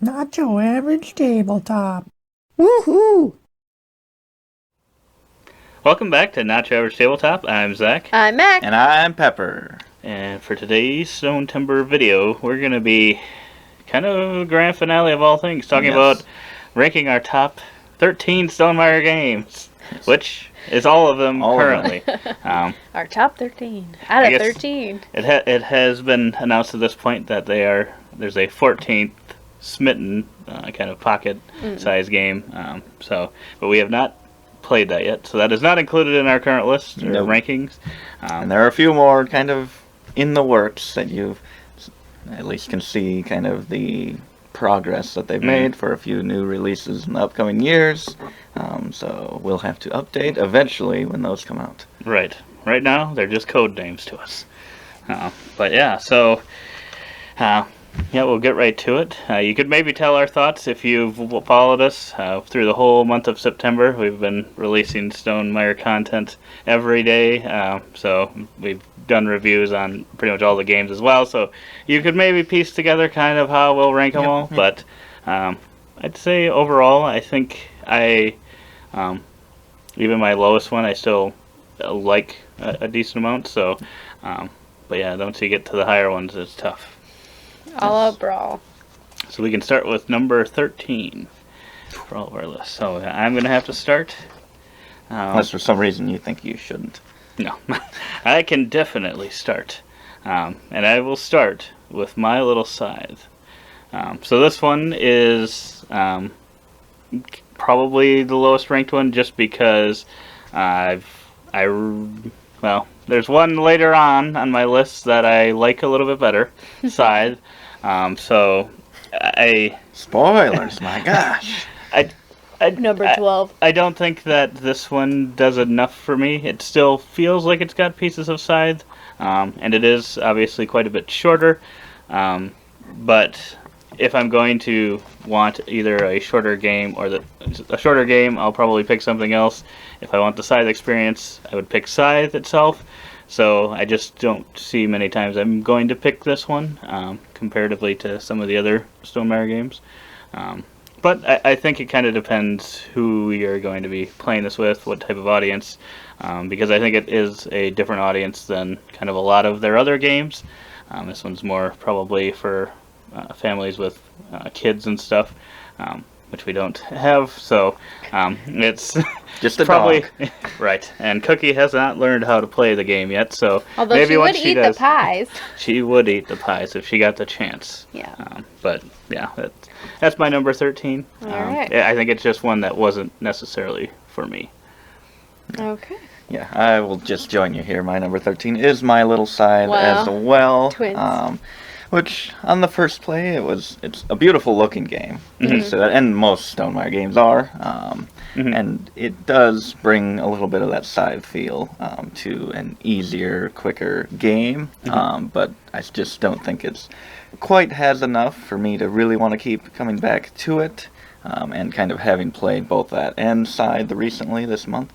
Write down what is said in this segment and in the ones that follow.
Not your average tabletop. Woohoo! Welcome back to Not Your Average Tabletop. I'm Zach. I'm Mac. And I'm Pepper. And for today's Stone Timber video, we're going to be kind of a grand finale of all things, talking about ranking our top 13 Stonemaier games, which is all of them currently. Our top 13 out of 13. It has been announced at this point that there's a 14th Smitten kind of pocket-sized game. But we have not played that yet, so that is not included in our current list or rankings. And there are a few more kind of in the works that you at least can see kind of the progress that they've made for a few new releases in the upcoming years. So we'll have to update eventually when those come out. Right. Right now, they're just code names to us. But yeah, so we'll get right to it. You could maybe tell our thoughts if you've followed us through the whole month of September. We've been releasing Stonemaier content every day, so we've done reviews on pretty much all the games as well. So you could maybe piece together kind of how we'll rank them all. But I'd say overall, I think even my lowest one, I still like a decent amount. So, but yeah, once you get to the higher ones, it's tough. All out brawl. So we can start with number 13 for all of our lists. So I'm going to have to start. Unless for some reason you think you shouldn't. No. I can definitely start. And I will start with My Little Scythe. So this one is probably the lowest ranked one just because there's one later on my list that I like a little bit better, Scythe. Spoilers, my gosh. Number 12. I don't think that this one does enough for me. It still feels like it's got pieces of Scythe, and it is obviously quite a bit shorter. But if I'm going to want either a shorter game or a shorter game, I'll probably pick something else. If I want the Scythe experience, I would pick Scythe itself. So I just don't see many times I'm going to pick this one, comparatively to some of the other Stonemaier games. But I think it kind of depends who you're going to be playing this with, what type of audience, because I think it is a different audience than kind of a lot of their other games. This one's more probably for families with kids and stuff, which we don't have, so it's just a probably dog. Right. And Cookie has not learned how to play the game yet, so Although maybe she once would she eat does, the pies. she would eat the pies if she got the chance. Yeah. But yeah, that's my number 13. All right. I think it's just one that wasn't necessarily for me. Okay. Yeah, I will just join you here. My number 13 is My Little Scythe Wow. as well. Twins. Which, on the first play, it's a beautiful looking game. So and most Stonemaier games are. And it does bring a little bit of that Scythe feel to an easier, quicker game. But I just don't think it's quite has enough for me to really want to keep coming back to it. And kind of having played both that and Scythe recently this month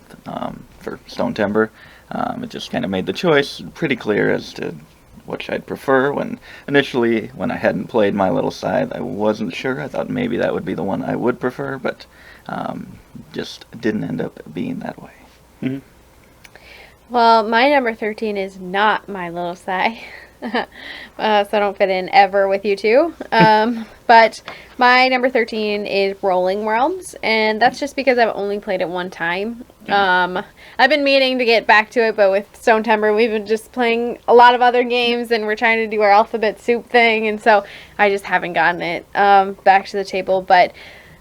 for Stone Timber, it just kind of made the choice pretty clear as to which I'd prefer. When I hadn't played My Little Scythe, I wasn't sure. I thought maybe that would be the one I would prefer, but just didn't end up being that way. Well, my number 13 is not My Little Scythe. So I don't fit in ever with you two. But my number 13 is Rolling Realms, and that's just because I've only played it one time. I've been meaning to get back to it, but with Stone Timber, we've been just playing a lot of other games, and we're trying to do our alphabet soup thing, and so I just haven't gotten it back to the table. But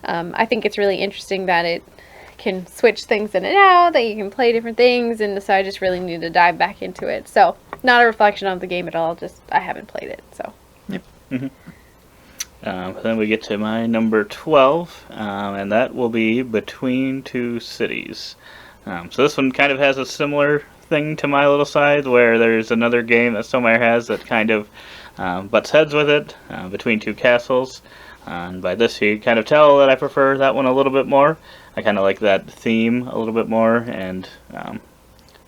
I think it's really interesting that it can switch things in and out, that you can play different things, and so I just really need to dive back into it. So not a reflection of the game at all, just I haven't played it. So Yep. Then we get to my number 12, and that will be Between Two Cities. So this one kind of has a similar thing to My Little Scythe, where there's another game that Stonemaier has that kind of butts heads with it, Between Two Castles. And by this you kind of tell that I prefer that one a little bit more. I kind of like that theme a little bit more, and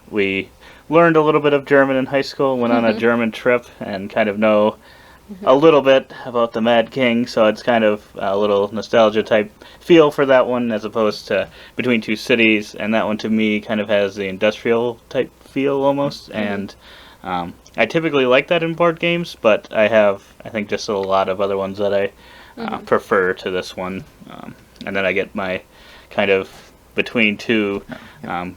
we learned a little bit of German in high school, went on a German trip, and kind of know a little bit about the Mad King, so it's kind of a little nostalgia type feel for that one as opposed to Between Two Cities, and that one to me kind of has the industrial type feel almost, and I typically like that in board games, but I think just a lot of other ones that I prefer to this one, and then I get my kind of between two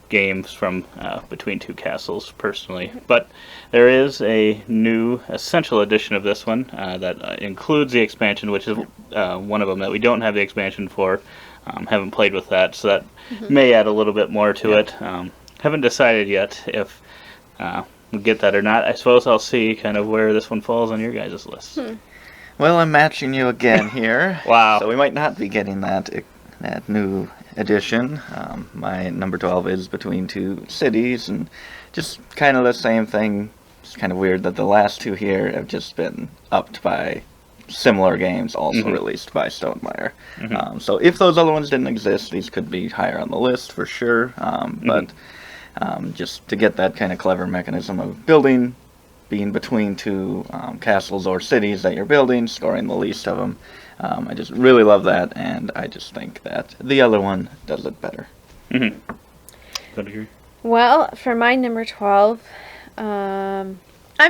games from Between Two Castles personally. But there is a new essential edition of this one that includes the expansion, which is one of them that we don't have the expansion for. Haven't played with that, so that may add a little bit more to it. Haven't decided yet if we'll get that or not. I suppose I'll see kind of where this one falls on your guys' list. Well, I'm matching you again here. Wow. So we might not be getting that new edition. My number 12 is Between Two Cities, and just kind of the same thing. It's kind of weird that the last two here have just been upped by similar games also released by Stonemaier. So if those other ones didn't exist, these could be higher on the list for sure. But just to get that kind of clever mechanism of being between two castles or cities that you're building, scoring the least of them. I just really love that, and I just think that the other one does it better. Would agree. Well, for my number 12, I'm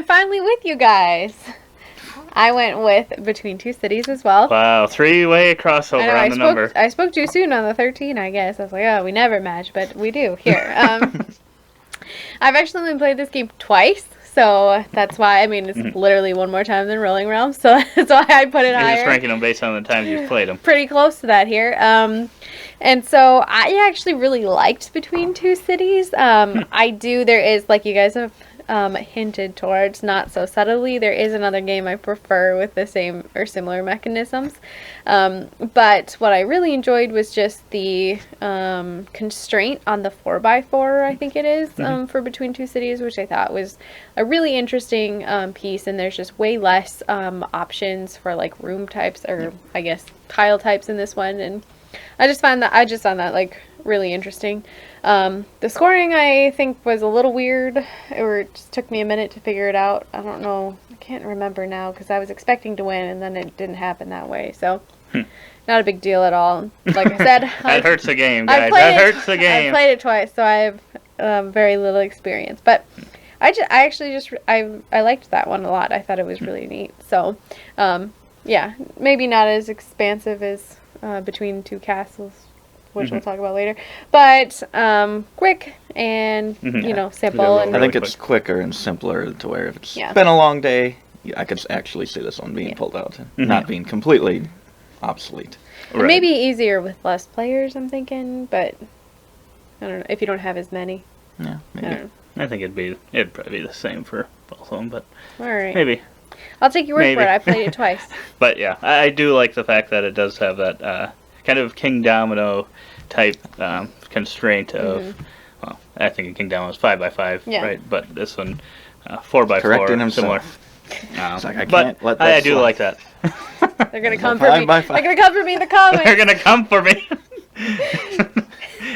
finally with you guys. I went with Between Two Cities as well. Wow, three-way crossover on the number. I spoke too soon on the 13, I guess. I was like, oh, we never match, but we do here. I've actually only played this game twice, so that's why, I mean, it's literally one more time than Rolling Realms, so that's why I put it higher. You're just ranking them based on the times you've played them. Pretty close to that here. And so I actually really liked Between Two Cities. There is, like you guys have hinted towards, not so subtly, there is another game I prefer with the same or similar mechanisms. But what I really enjoyed was just the constraint on the 4x4, I think it is, for Between Two Cities, which I thought was a really interesting piece, and there's just way less options for like room types, or I guess tile types in this one, and I just found that like really interesting. The scoring I think was a little weird, or it just took me a minute to figure it out. I don't know, I can't remember now because I was expecting to win and then it didn't happen that way, so not a big deal at all. Like I said, that hurts the game, guys. That hurts the game. I played it twice, so I have very little experience, but I liked that one a lot. I thought it was really neat. So yeah, maybe not as expansive as Between Two Castles, which we'll talk about later, but quick and simple. And I think it's quicker and simpler to where if it's been a long day, I could actually see this one being pulled out, not being completely obsolete. Right. Maybe easier with less players, I'm thinking, but I don't know if you don't have as many. Yeah, maybe. I think it'd probably be the same for both of them, but all right, maybe. I'll take your word for it. I played it twice. But yeah, I do like the fact that it does have that kind of King Domino type constraint of, well, I think King Domino is 5x5, right? But this one, 4x4, correcting himself. Similar. It's like, I can't let that I do like that. They're gonna come for me. They're gonna come for me in the comments. They're gonna come for me.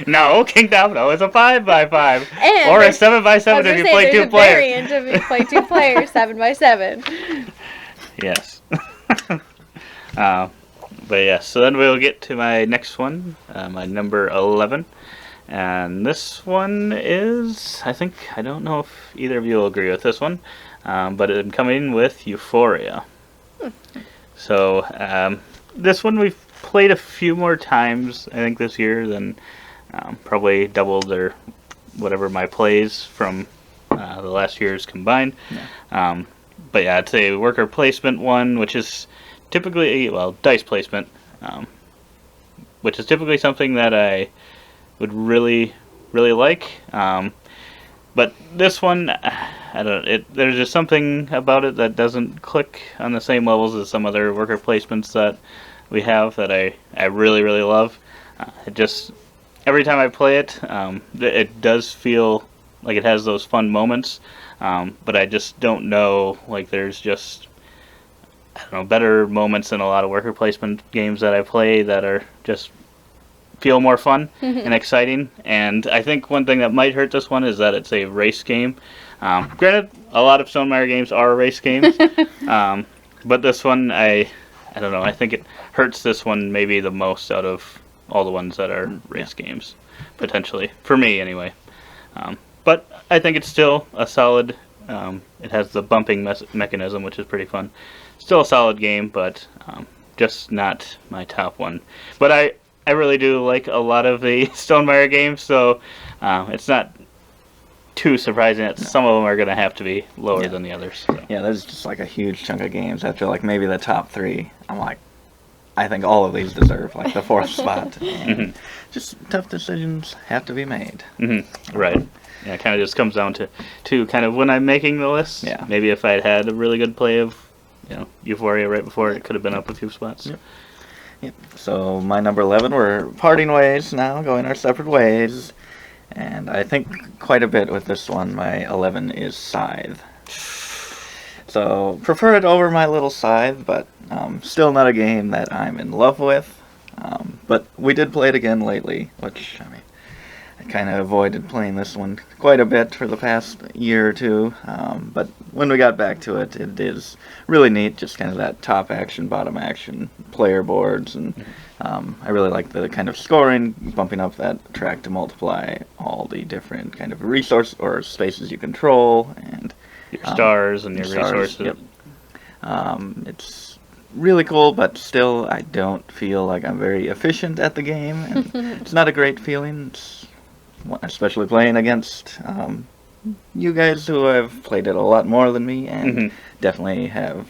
No, King Domino is a 5x5, or a 7x7 if you play two players. Variant if you play two players, 7x7. Yes. But yeah, so then we'll get to my next one, my number 11. And this one is, I don't know if either of you will agree with this one, but I'm coming with Euphoria. So this one we've played a few more times, I think, this year than probably doubled or whatever my plays from the last year's combined. Yeah. But yeah, it's a worker placement one, which is typically, dice placement, which is typically something that I would really, really like. But this one, I don't know, there's just something about it that doesn't click on the same levels as some other worker placements that we have that I really, really love. It just, every time I play it, it does feel like it has those fun moments, but I just don't know, like there's just, I don't know, better moments in a lot of worker placement games that I play that are just feel more fun and exciting. And I think one thing that might hurt this one is that it's a race game. Granted, a lot of Stonemaier games are race games, But this one, I don't know. I think it hurts this one maybe the most out of all the ones that are race games, potentially for me anyway. But I think it's still a solid. It has the bumping mechanism, which is pretty fun. Still a solid game, but just not my top one. But I really do like a lot of the Stonemaier games, so it's not too surprising that some of them are going to have to be lower than the others. So. Yeah, there's just like a huge chunk of games. After like maybe the top 3, I'm like, I think all of these deserve like the 4th spot. And just tough decisions have to be made. Right. Yeah, it kind of just comes down to kind of when I'm making the list. Yeah. Maybe if I'd had a really good play of, Euphoria right before, it could have been up a few spots. Yep. So my number 11, we're parting ways now, going our separate ways. And I think quite a bit with this one. My 11 is Scythe. So prefer it over my little Scythe, but still not a game that I'm in love with. But we did play it again lately, which, I mean, I kind of avoided playing this one quite a bit for the past year or two. But when we got back to it, it is really neat, just kind of that top action, bottom action player boards. And I really like the kind of scoring, bumping up that track to multiply all the different kind of resource or spaces you control. And your stars and your resources. Yep. It's really cool, but still I don't feel like I'm very efficient at the game. And it's not a great feeling. Especially playing against you guys who have played it a lot more than me and definitely have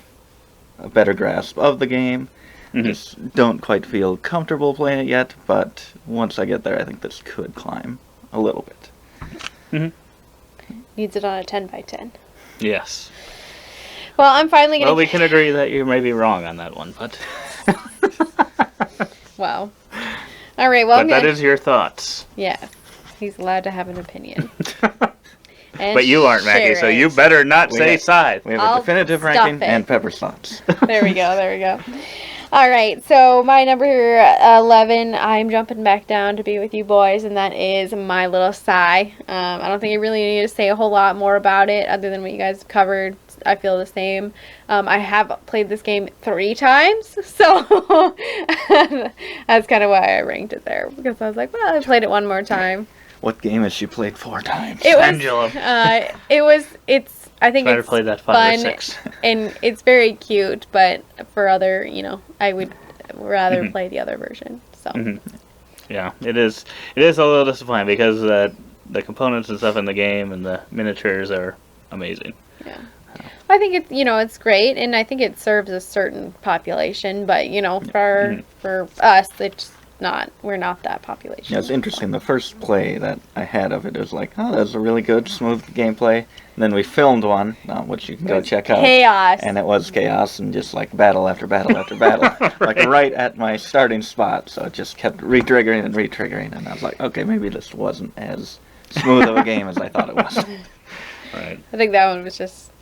a better grasp of the game. Just don't quite feel comfortable playing it yet, but once I get there, I think this could climb a little bit. Needs it on a 10 by 10. Yes. Well, I'm finally going to... Well, we can agree that you may be wrong on that one, but... Wow. All right, well, but that is your thoughts. Yeah. He's allowed to have an opinion. But you aren't, Maggie, so you better not say Scythe. We have I'll a definitive stop ranking it. and Pepper's thoughts. There we go. All right, so my number 11, I'm jumping back down to be with you boys, and that is My Little Sigh. I don't think I really need to say a whole lot more about it other than what you guys covered. I feel the same. I have played this game 3 times, so that's kind of why I ranked it there, because I was like, well, I played it one more time. What game has she played 4 times? It was, Pendulum. I think Try to it's play that 5 fun, or 6. and it's very cute, but for other, I would rather play the other version, so. Yeah, it is a little disappointing because the components and stuff in the game and the miniatures are amazing. Yeah. I think it's, it's great, and I think it serves a certain population, but, for us, we're not that population. Yeah, it's interesting. The first play that I had of it was like, oh, that was a really good, smooth gameplay. And then we filmed one, which you can go check out. Chaos. And it was chaos and just like battle after battle after battle. Like right at my starting spot. So it just kept re-triggering. And I was like, okay, maybe this wasn't as smooth of a game as I thought it was. Right. I think that one was just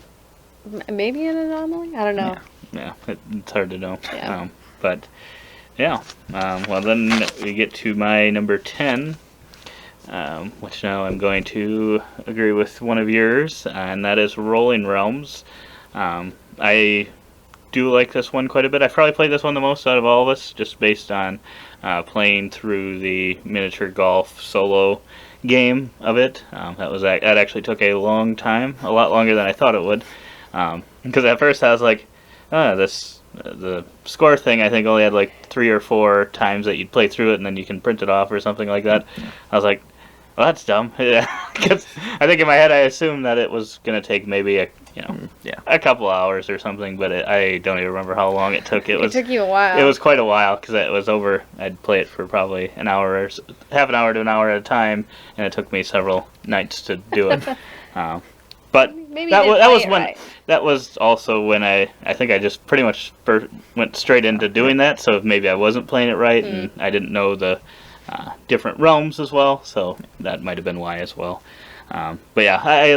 maybe an anomaly? I don't know. Yeah, it's hard to know. Yeah. But... yeah, well then we get to my number 10, which now I'm going to agree with one of yours, and that is Rolling Realms. I do like this one quite a bit. I've probably played this one the most out of all of us, just based on playing through the miniature golf solo game of it. That actually took a long time, a lot longer than I thought it would, because at first I was like, the score thing, I think, only had like 3 or 4 times that you'd play through it and then you can print it off or something like that. I was like, well, that's dumb. Because I think in my head I assumed that it was going to take maybe a couple hours or something, but I don't even remember how long it took. It took you a while. It was quite a while because it was over. I'd play it for probably an hour or half an hour to an hour at a time, and it took me several nights to do it. But Maybe that was when right. that was also when I think I just pretty much went straight into doing that. So maybe I wasn't playing it right, and I didn't know the different realms as well. So that might have been why as well. But yeah, I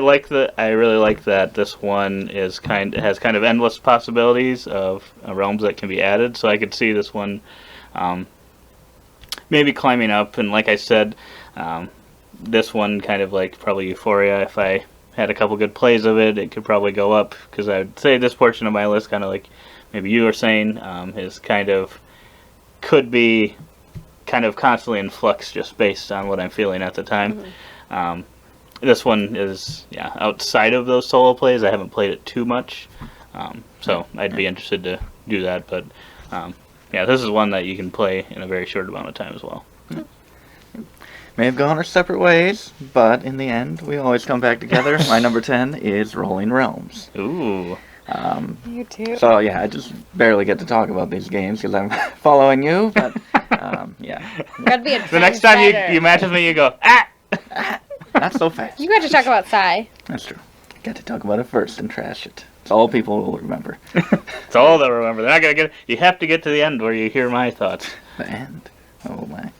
really like that this one has kind of endless possibilities of realms that can be added. So I could see this one maybe climbing up, and like I said, this one kind of like probably Euphoria. If I had a couple good plays of it. It could probably go up because I'd say this portion of my list, kind of like maybe you were saying, is kind of could be kind of constantly in flux just based on what I'm feeling at the time. This one is outside of those solo plays. I haven't played it too much, so I'd be interested to do that. But this is one that you can play in a very short amount of time as well. May have gone our separate ways, but in the end, we always come back together. My number 10 is Rolling Realms. Ooh. You too. So, yeah, I just barely get to talk about these games because I'm following you, but, yeah. Gotta be a The next time you match with me, you go, ah! Not so fast. You got to talk about Psy. That's true. Got to talk about it first and trash it. It's all people will remember. It's all they'll remember. They're not gonna get it. You have to get to the end where you hear my thoughts. The end. Oh, my.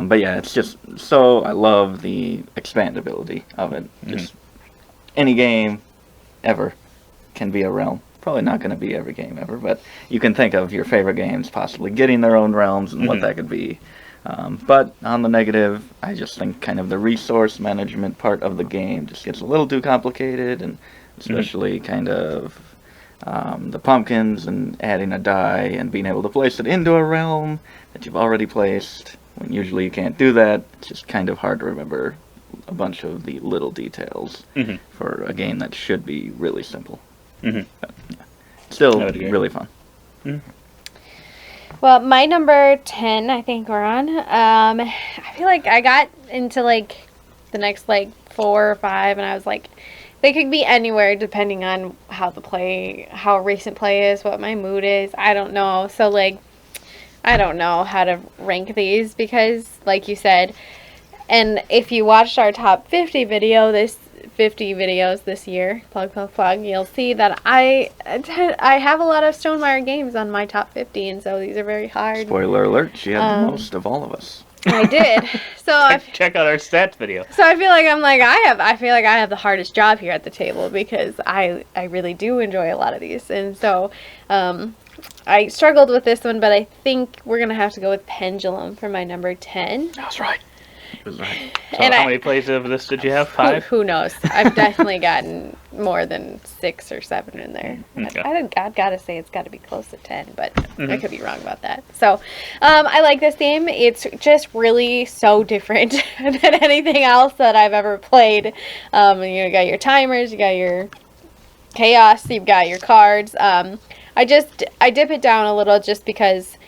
But yeah, it's just so I love the expandability of it. Just any game ever can be a realm. Probably not going to be every game ever, but you can think of your favorite games possibly getting their own realms and what that could be. But on the negative, I just think kind of the resource management part of the game just gets a little too complicated, and especially kind of the pumpkins and adding a die and being able to place it into a realm that you've already placed. When usually you can't do that, it's just kind of hard to remember a bunch of the little details for a game that should be really simple. But, still really fun. Well, my number 10, I think we're on. I feel like I got into like the next like 4 or 5, and I was like, they could be anywhere depending on how recent play is, what my mood is. I don't know. So like, I don't know how to rank these because, like you said, and if you watched our top 50 videos this year, plug, you'll see that I have a lot of Stonemaier games on my top 50, and so these are very hard. Spoiler alert, she had the most of all of us. I did. So check out our stats video. So I feel like I feel like I have the hardest job here at the table because I really do enjoy a lot of these, and so I struggled with this one, but I think we're gonna have to go with Pendulum for my number 10. That's right. It was right. So how many plays of this did you have? 5? Who knows? I've definitely gotten more than 6 or 7 in there. Okay. I've got to say it's got to be close to 10, but I could be wrong about that. So I like this game. It's just really so different than anything else that I've ever played. You got your timers, you got your chaos, you've got your cards. I dip it down a little just because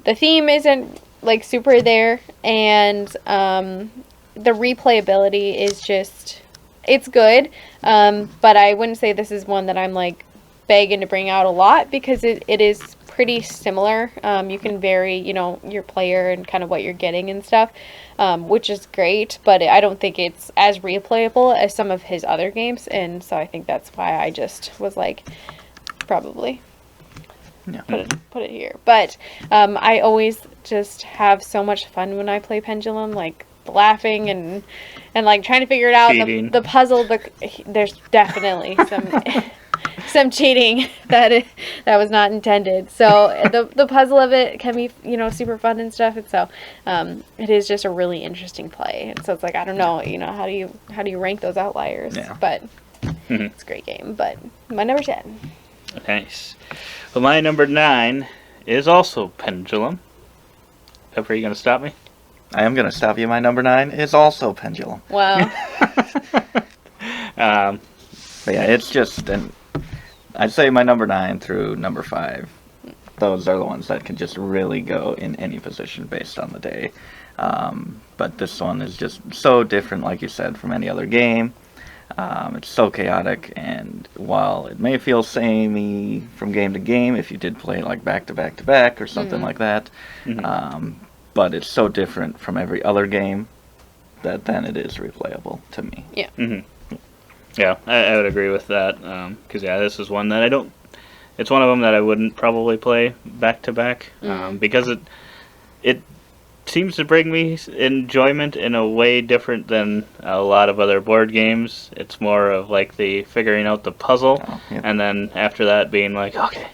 the theme isn't like super there, and the replayability is just, it's good, but I wouldn't say this is one that I'm like begging to bring out a lot because it is pretty similar. You can vary, your player and kind of what you're getting and stuff, which is great, but I don't think it's as replayable as some of his other games, and so I think that's why I just was like, probably put it here. But I always just have so much fun when I play Pendulum, like laughing and like trying to figure it out. The puzzle, there's definitely some cheating that was not intended. So the puzzle of it can be super fun and stuff. And so it is just a really interesting play. And so it's like, I don't know, how do you rank those outliers? Yeah. But it's a great game. But my number 10. Nice. Well, my number 9 is also Pendulum. Pepper, are you going to stop me? I am going to stop you. My number 9 is also Pendulum. Wow. But yeah, it's just, I'd say my number 9 through number 5, those are the ones that can just really go in any position based on the day. But this one is just so different, like you said, from any other game. It's so chaotic, and while it may feel samey from game to game, if you did play like back to back to back or something like that, but it's so different from every other game that then it is replayable to me. Yeah. Yeah, I would agree with that, because this is one that it's one of them that I wouldn't probably play back to back, because it seems to bring me enjoyment in a way different than a lot of other board games. It's more of like the figuring out the puzzle, and then after that being like, okay,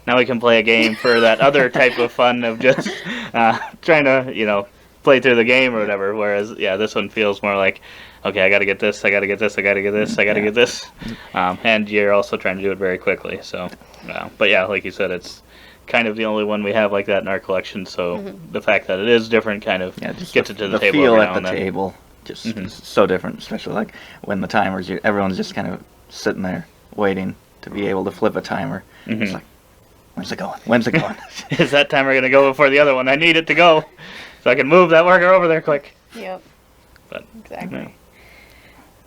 now we can play a game for that other type of fun of just trying to, play through the game or whatever. Whereas, yeah, this one feels more like, okay, I got to get this, I got to get this, I got to get this, I got to get this, and you're also trying to do it very quickly. So, but yeah, like you said, it's kind of the only one we have like that in our collection. So the fact that it is different kind of gets it to the table. The feel every at now the and then. table just is so different, especially like when the timers, everyone's just kind of sitting there waiting to be able to flip a timer. It's like, when's it going? When's it going? Is that timer going to go before the other one? I need it to go so I can move that worker over there quick. Yep. But Exactly.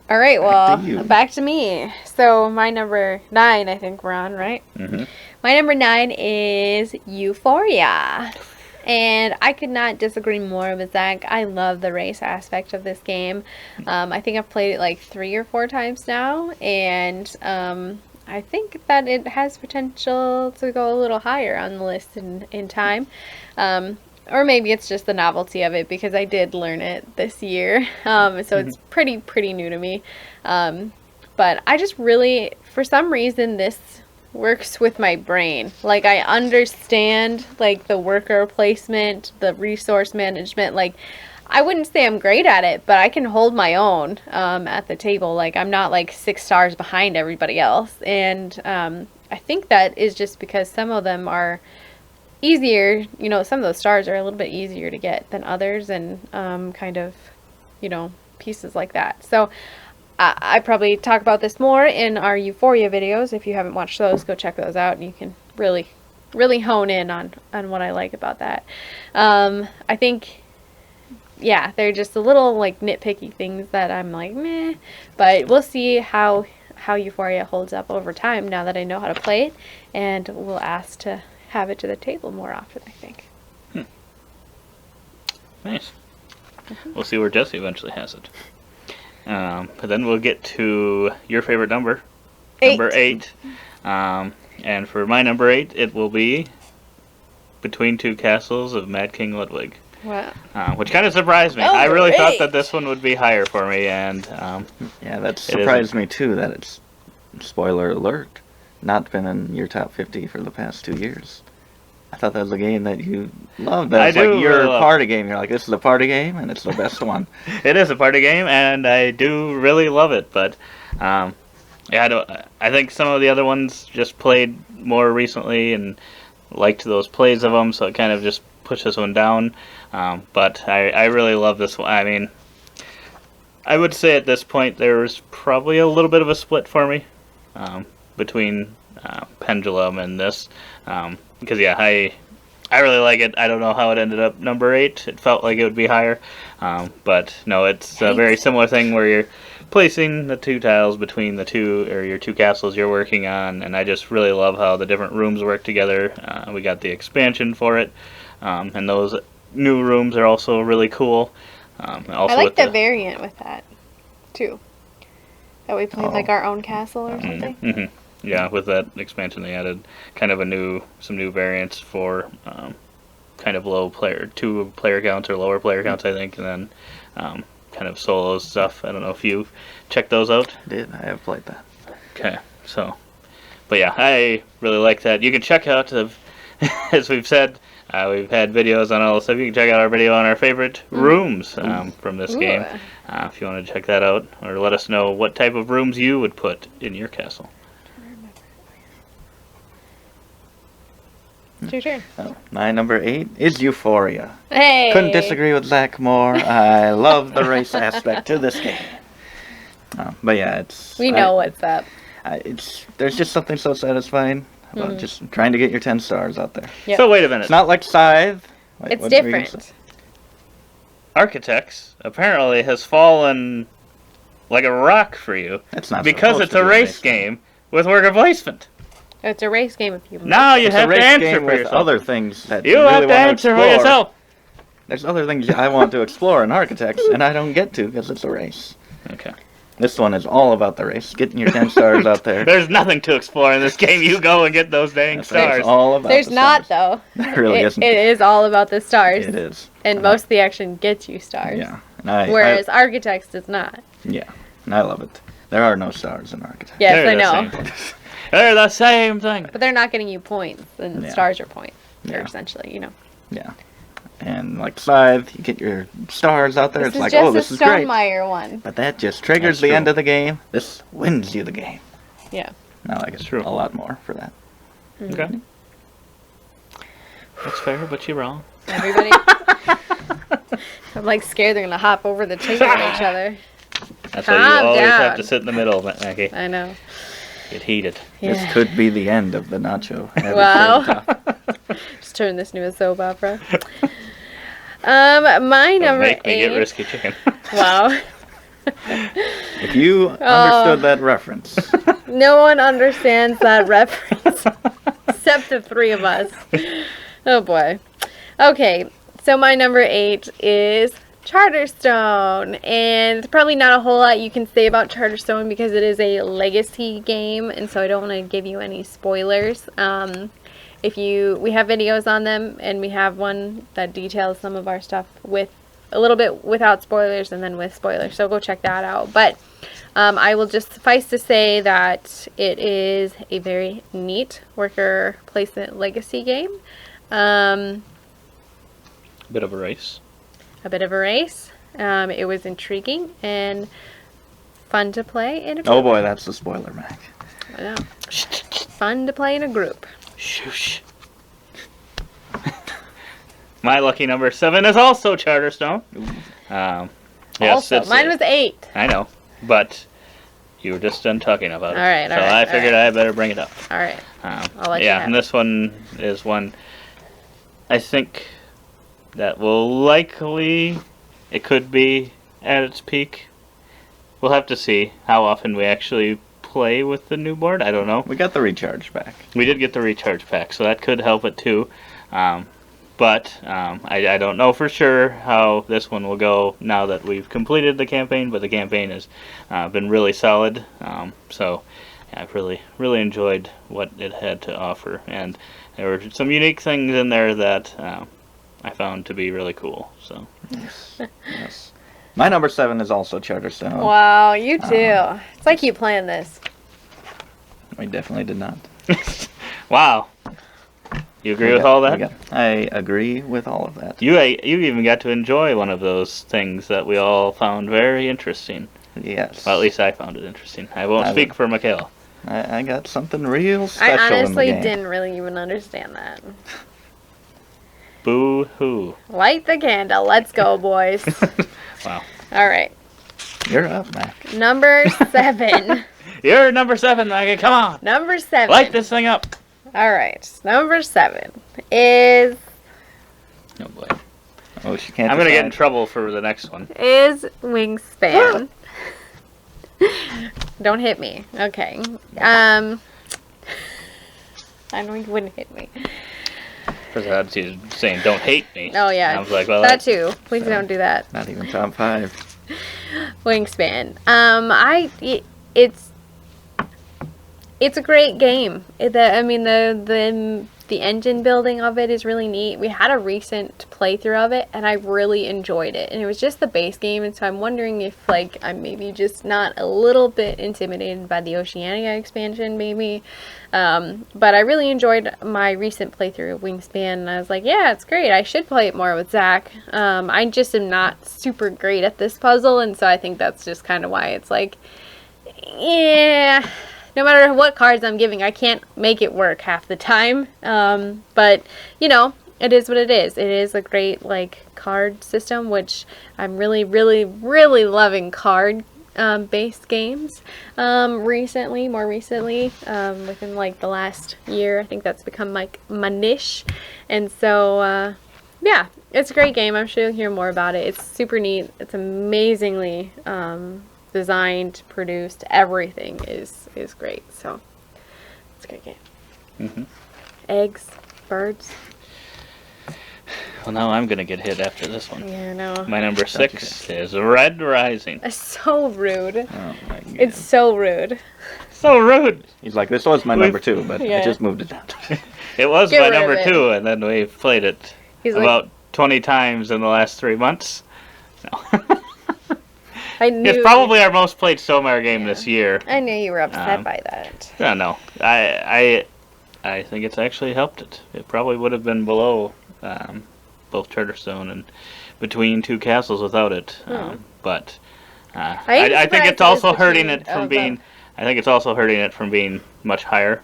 All right, well, to you. back to me. So my number 9, I think we're on, right? My number 9 is Euphoria. And I could not disagree more with Zach. I love the race aspect of this game. I think I've played it like 3 or 4 times now. And I think that it has potential to go a little higher on the list in time. Or maybe it's just the novelty of it because I did learn it this year. So it's pretty new to me. But I just really, for some reason, this works with my brain. Like, I understand, like, the worker placement, the resource management. Like, I wouldn't say I'm great at it, but I can hold my own at the table. Like, I'm not, like, 6 stars behind everybody else. And I think that is just because some of them are easier, you know, some of those stars are a little bit easier to get than others, and kind of, you know, pieces like that. So I probably talk about this more in our Euphoria videos. If you haven't watched those, go check those out and you can really hone in on what I like about that. I think, yeah, they're just a little like nitpicky things that I'm like, meh, but we'll see how Euphoria holds up over time now that I know how to play it, and we'll ask to have it to the table more often, I think. Nice. We'll see where Jesse eventually has it. But then we'll get to your favorite number. 8. Number 8. And for my number 8, it will be Between Two Castles of Mad King Ludwig. Wow. Which kind of surprised me. I really thought that this one would be higher for me, and yeah, that surprised me too. That it's, spoiler alert, not been in your top 50 for the past 2 years. I thought that was a game that you loved. That's like your really party game. You're like, this is a party game, and it's the best one. It is a party game, and I do really love it. But yeah, I think some of the other ones just played more recently and liked those plays of them, so it kind of just pushed this one down. But I really love this one. I mean, I would say at this point there was probably a little bit of a split for me between Pendulum and this. Because yeah, I really like it. I don't know how it ended up number 8. It felt like it would be higher, but no, it's a very similar thing where you're placing the 2 tiles between the two, or your 2 castles you're working on, and I just really love how the different rooms work together. We got the expansion for it, and those new rooms are also really cool. Also, I like the variant with that too. That we played like our own castle or something. Yeah, with that expansion they added kind of some new variants for kind of 2 player counts or lower player counts, I think, and then kind of solo stuff. I don't know if you've checked those out. I did. I have played that. Okay, so, but yeah, I really like that. You can check out, as we've said, we've had videos on all this stuff. You can check out our video on our favorite rooms from this game, if you want to check that out, or let us know what type of rooms you would put in your castle. It's your turn. Oh, my number 8 is Euphoria. Hey! Couldn't disagree with Zach more. I love the race aspect to this game. But yeah, it's... We know what's up. There's just something so satisfying about just trying to get your 10 stars out there. Yep. So wait a minute. It's not like Scythe. Wait, It's what were you gonna different. say? Architects apparently has fallen like a rock for you. That's not because supposed it's to a be race game with worker placement. It's a race game if you Now you It's have a to race answer game for with yourself. other things that You really have to want answer for explore. yourself. There's other things I want to explore in Architects, and I don't get to because it's a race. Okay. This one is all about the race, getting your 10 stars out there. There's nothing to explore in this game. You go and get those dang That's what it's stars. all about. There's the not, stars. though. There really isn't. It is all about the stars. It is. And most of the action gets you stars. Yeah. And Whereas Architects does not. yeah, and I love it. There are no stars in Architects. Yes, They're I the know. same thing. They're the same thing. But they're not getting you points, and Yeah. stars are points. Yeah. Essentially, you know. Yeah. and like Scythe, you get your stars out there. This It's like, just oh, this a is great. Stonemaier one. But that just triggers That's the true. end of the game. This wins you the game. Yeah. I like it True. a lot more for that. Okay. That's fair, but you're wrong. Everybody. I'm like scared they're gonna hop over the table at each other. That's why you Calm always down. have to sit in the middle, Maggie. I know. Get heated. Yeah. This could be the end of the nacho. Wow. Just turn this into a soap opera. My Don't number make me get 8. risky chicken. Wow. If you understood that reference, No one understands that reference except the three of us. Oh boy. Okay, so my number 8 is Charterstone, and probably not a whole lot you can say about Charterstone because it is a legacy game, and so I don't want to give you any spoilers. We have videos on them, and we have one that details some of our stuff with a little bit without spoilers and then with spoilers, so go check that out. But I will just suffice to say that it is a very neat worker placement legacy game. Bit of a race. A bit of a race. It was intriguing and fun to play in a group. oh boy, that's the spoiler, Mac. I know. Fun to play in a group. Shoosh. My lucky number 7 is also Charterstone. Yes, Also, mine was 8. I know, but you were just done talking about it. All right, so all right, I figured I better bring it up. All right. I'll let you Yeah, have and it. this one is one I think that will likely, it could be at its peak. We'll have to see how often we actually play with the new board. I don't know. We got the recharge back. We did get the recharge pack, so that could help it too. But I don't know for sure how this one will go now that we've completed the campaign, but the campaign has been really solid. So yeah, I've really enjoyed what it had to offer, and there were some unique things in there that I found to be really cool. So Yes. My number 7 is also Charterstone. Wow, you too. It's like you planned this. We definitely did not. wow, you agree with all that? I agree with all of that. You even got to enjoy one of those things that we all found very interesting. Yes. Well, at least I found it interesting. I won't speak for Michaela. I got something real I special in the honestly game. didn't really even understand that. Boo hoo. Light the candle. Let's go, boys. Wow. All right. You're up, Mac. Number 7. You're number 7, Maggie. Come on. Number 7. Light this thing up. All right. Number 7 is Oh boy. Oh, she can't. I'm gonna get in decide. trouble for the next one. Wingspan. Don't hit me. Okay. I know you wouldn't hit me. Because I had you saying, "Don't hate me." Oh yeah. And I was like, "Well, that too. Please don't do that. Not even top 5. Wingspan. It's a great game. The engine building of it is really neat. We had a recent playthrough of it, and I really enjoyed it. And it was just the base game, and so I'm wondering if I'm maybe just not a little bit intimidated by the Oceania expansion, maybe. But I really enjoyed my recent playthrough of Wingspan, and I was like, yeah, it's great. I should play it more with Zach. I just am not super great at this puzzle, and so I think that's just kind of why it's like, yeah. No matter what cards I'm giving, I can't make it work half the time. But, it is what it is. It is a great, card system, which I'm really, really, really loving card based games more recently, within, the last year. I think that's become, my niche. And so, yeah, it's a great game. I'm sure you'll hear more about it. It's super neat. It's amazingly designed, produced, everything is great. So it's a great game. Mm-hmm. Eggs, birds. Well, now I'm gonna get hit after this one. Yeah, I know. My number 6 is Red Rising. It's so rude. Oh my god. It's so rude. So rude. He's like, this was my number 2, but Yeah. I just moved it down. It was Get my rid of number it. 2, and then we've played it He's like, about 20 times in the last 3 months. No. I knew. It's probably our most played Stonemaier game this year. I knew you were upset Um, by that. I don't know. I think it's actually helped it. It probably would have been below both Charterstone and Between Two Castles without it. But I think it's surprised it also was hurting between- it from oh, being. I think it's also hurting it from being much higher.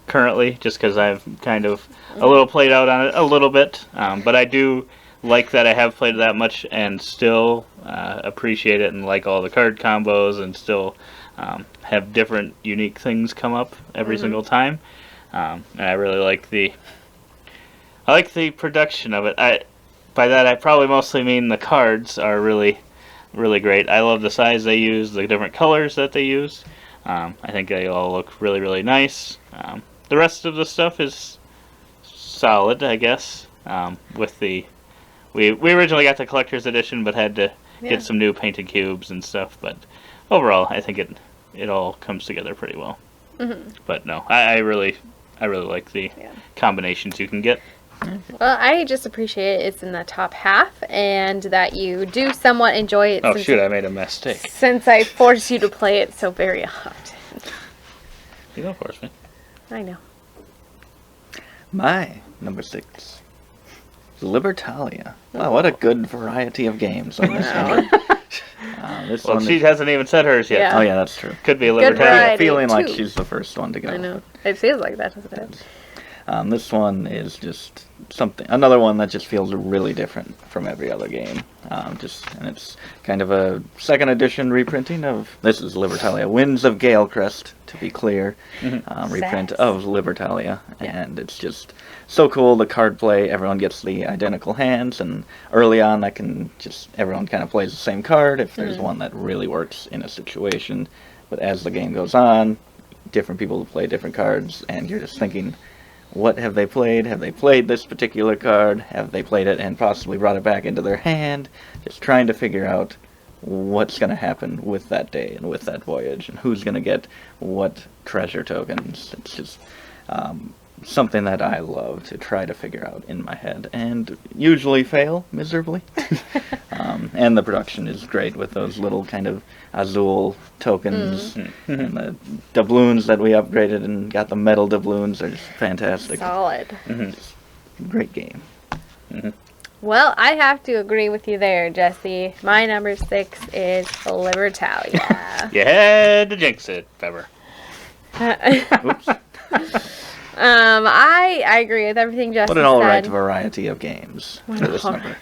Currently, just because I've kind of a little played out on it a little bit, but I do like that I have played that much and still appreciate it and like all the card combos and still have different unique things come up every single time. And I really like the production of it. By that I probably mostly mean the cards are really great. I love the size they use, the different colors that they use. I think they all look really nice. The rest of the stuff is solid, I guess. With the we originally got the collector's edition, but had to get some new painted cubes and stuff. But overall, I think it all comes together pretty well. But no, I really like the combinations you can get. Well, I just appreciate it's in the top half and that you do somewhat enjoy it. Oh shoot, I made a mistake. Since I force you to play it so very often. You don't force me. I know. My number 6. Libertalia. Wow, what a good variety of games on this one. This Well, one she hasn't even said hers yet. Yeah. Oh yeah, that's true. Could be a Good Libertalia. variety. Feeling like too. she's the first one to go. I know. It feels like that, doesn't it? This one is just another one that just feels really different from every other game. And it's kind of a second edition reprinting of, this is Libertalia, Winds of Galecrest, to be clear, reprint Sass. of Libertalia, and it's just so cool. The card play, everyone gets the identical hands, and early on everyone kind of plays the same card if there's one that really works in a situation, but as the game goes on, different people play different cards, and you're just thinking, what have they played? Have they played this particular card? Have they played it and possibly brought it back into their hand? Just trying to figure out what's going to happen with that day and with that voyage, and who's going to get what treasure tokens. It's just something that I love to try to figure out in my head, and usually fail miserably. And the production is great with those little kind of Azul tokens, and the doubloons that we upgraded and got the metal doubloons are just fantastic. Solid. Just great game. Well, I have to agree with you there, Jesse. My number 6 is Libertalia. You had to jinx it, Pepper. Oops. I agree with everything Jesse What an all right said. variety of games for this All number.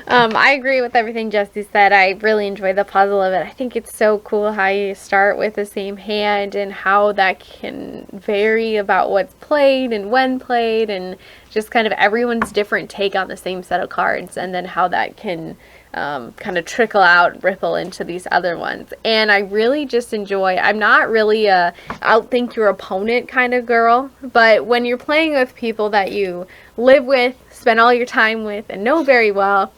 I agree with everything Jesse said. I really enjoy the puzzle of it. I think it's so cool how you start with the same hand and how that can vary about what's played and when played, and just kind of everyone's different take on the same set of cards, and then how that can kind of trickle out, ripple into these other ones. And I really just enjoy, I'm not really a outthink your opponent kind of girl, but when you're playing with people that you live with, spend all your time with, and know very well,